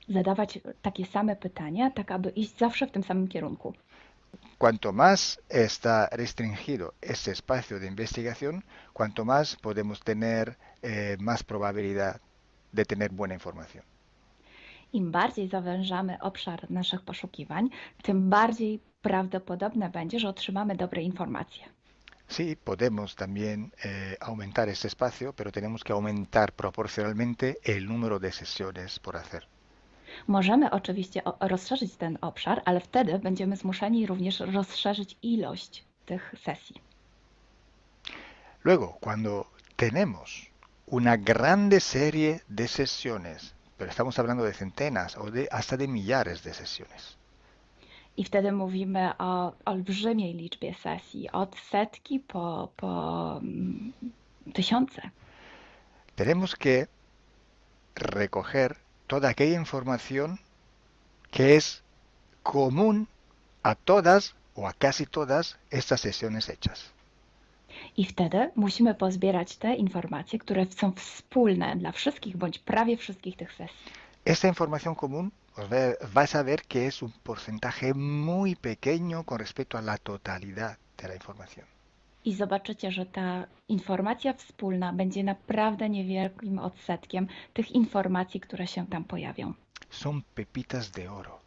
zadawać takie same pytania, tak aby iść zawsze w tym samym kierunku. Cuanto más está restringido ese espacio de investigación, cuanto más podemos tener más probabilidad de tener buena información. Im bardziej zawężamy obszar naszych poszukiwań, tym bardziej prawdopodobne będzie, że otrzymamy dobre informacje. Sí, podemos también aumentar ese espacio, pero tenemos que aumentar proporcionalmente el número de sesiones por hacer. Możemy oczywiście rozszerzyć ten obszar, ale wtedy będziemy zmuszeni również rozszerzyć ilość tych sesji. Luego, cuando tenemos una grande serie de sesiones, pero estamos hablando de centenas o hasta de millares de sesiones. I wtedy mówimy o olbrzymiej liczbie sesji, od setki po tysiące. Tenemos que recoger toda aquella información que es común a todas o a casi todas estas sesiones hechas. I wtedy musimy pozbierać te informacje, które są wspólne dla wszystkich bądź prawie wszystkich tych sesji. Esta información común vais a ver que es un porcentaje muy pequeño con respecto a la totalidad de la información. I zobaczycie, że ta informacja wspólna będzie naprawdę niewielkim odsetkiem tych informacji, które się tam pojawią. Son pepitas de oro.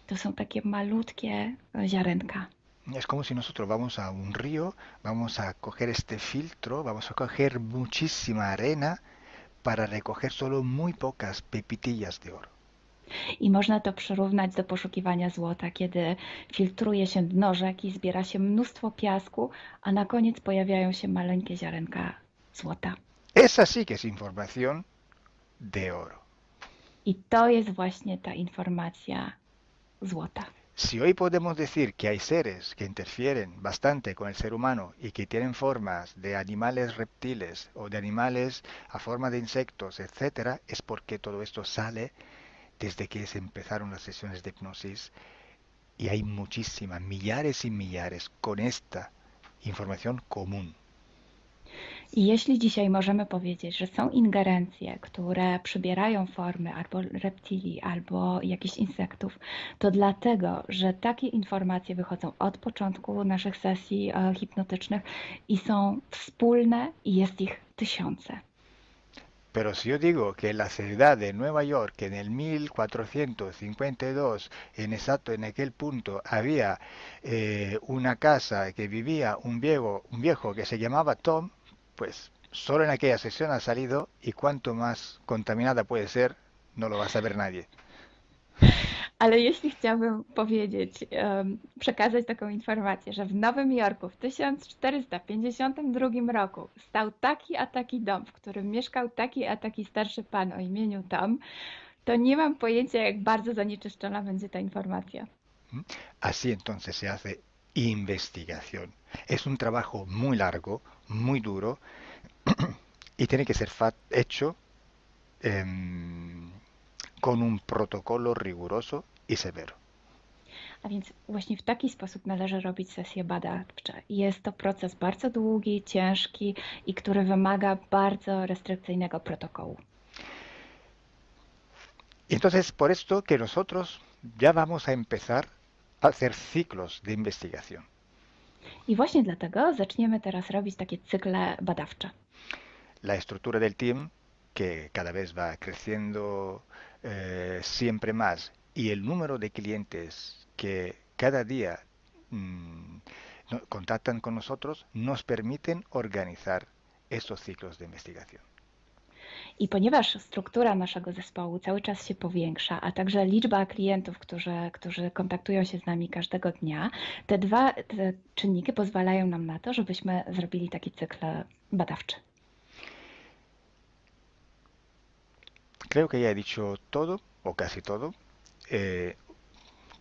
To są takie malutkie ziarenka. Es como si nosotros vamos a un río, vamos a coger este filtro, vamos a coger muchísima arena para recoger solo muy pocas pepitillas de oro. I można to przyrównać do poszukiwania złota, kiedy filtruje się dno rzeki, zbiera się mnóstwo piasku, a na koniec pojawiają się maleńkie ziarenka złota. Esa sí que es información de oro. I to jest właśnie ta informacja złota. Si hoy podemos decir que hay seres que interfieren bastante con el ser humano y que tienen formas de animales reptiles o de animales a forma de insectos, etc., es porque todo esto sale desde que se empezaron las sesiones de hipnosis y hay muchísimas, millares y millares con esta información común. I jeśli dzisiaj możemy powiedzieć, że są ingerencje, które przybierają formy albo reptilii, albo jakichś insektów, to dlatego, że takie informacje wychodzą od początku naszych sesji hipnotycznych i są wspólne i jest ich tysiące. Pero si yo digo que en la ciudad de Nueva York, en el 1452, en aquel punto, había una casa que vivía un viejo que se llamaba Tom, pues solo en aquella sesión ha salido y cuanto más contaminada puede ser, no lo va a saber nadie. Ale jeśli chciałabym powiedzieć, przekazać taką informację, że w Nowym Jorku w 1452 roku stał taki a taki dom, w którym mieszkał taki a taki starszy pan o imieniu Tom, to nie mam pojęcia, jak bardzo zanieczyszczona będzie ta informacja. Así entonces se hace investigación. Es un trabajo muy largo, muy duro y tiene que ser hecho con un protocolo riguroso y severo. A więc właśnie w taki sposób należy robić sesje badawcze. Jest to proces bardzo długi, ciężki i który wymaga bardzo restrykcyjnego protokołu. Y entonces por esto que nosotros ya vamos a empezar a hacer ciclos de investigación. I właśnie dlatego zaczniemy teraz robić takie cykle badawcze. La estructura del team, que cada vez va creciendo siempre más, y el número de clientes que cada día contactan con nosotros, nos permiten organizar estos ciclos de investigación. I ponieważ struktura naszego zespołu cały czas się powiększa, a także liczba klientów, którzy kontaktują się z nami każdego dnia, te czynniki pozwalają nam na to, żebyśmy zrobili taki cykl badawczy. Creo que ya he dicho todo, o casi todo.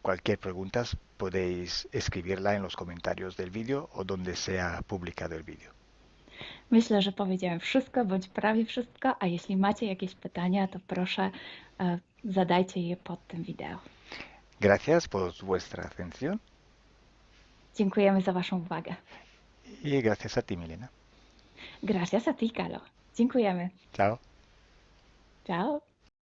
Cualquier pregunta podéis escribirla en los comentarios del vídeo o donde sea publicado el vídeo. Myślę, że powiedziałem wszystko, bądź prawie wszystko, a jeśli macie jakieś pytania, to proszę zadajcie je pod tym wideo. Gracias por vuestra atención. Dziękujemy za Waszą uwagę. Y gracias a ti, Milena. Gracias a ti, Carlo. Dziękujemy. Chao. Ciao.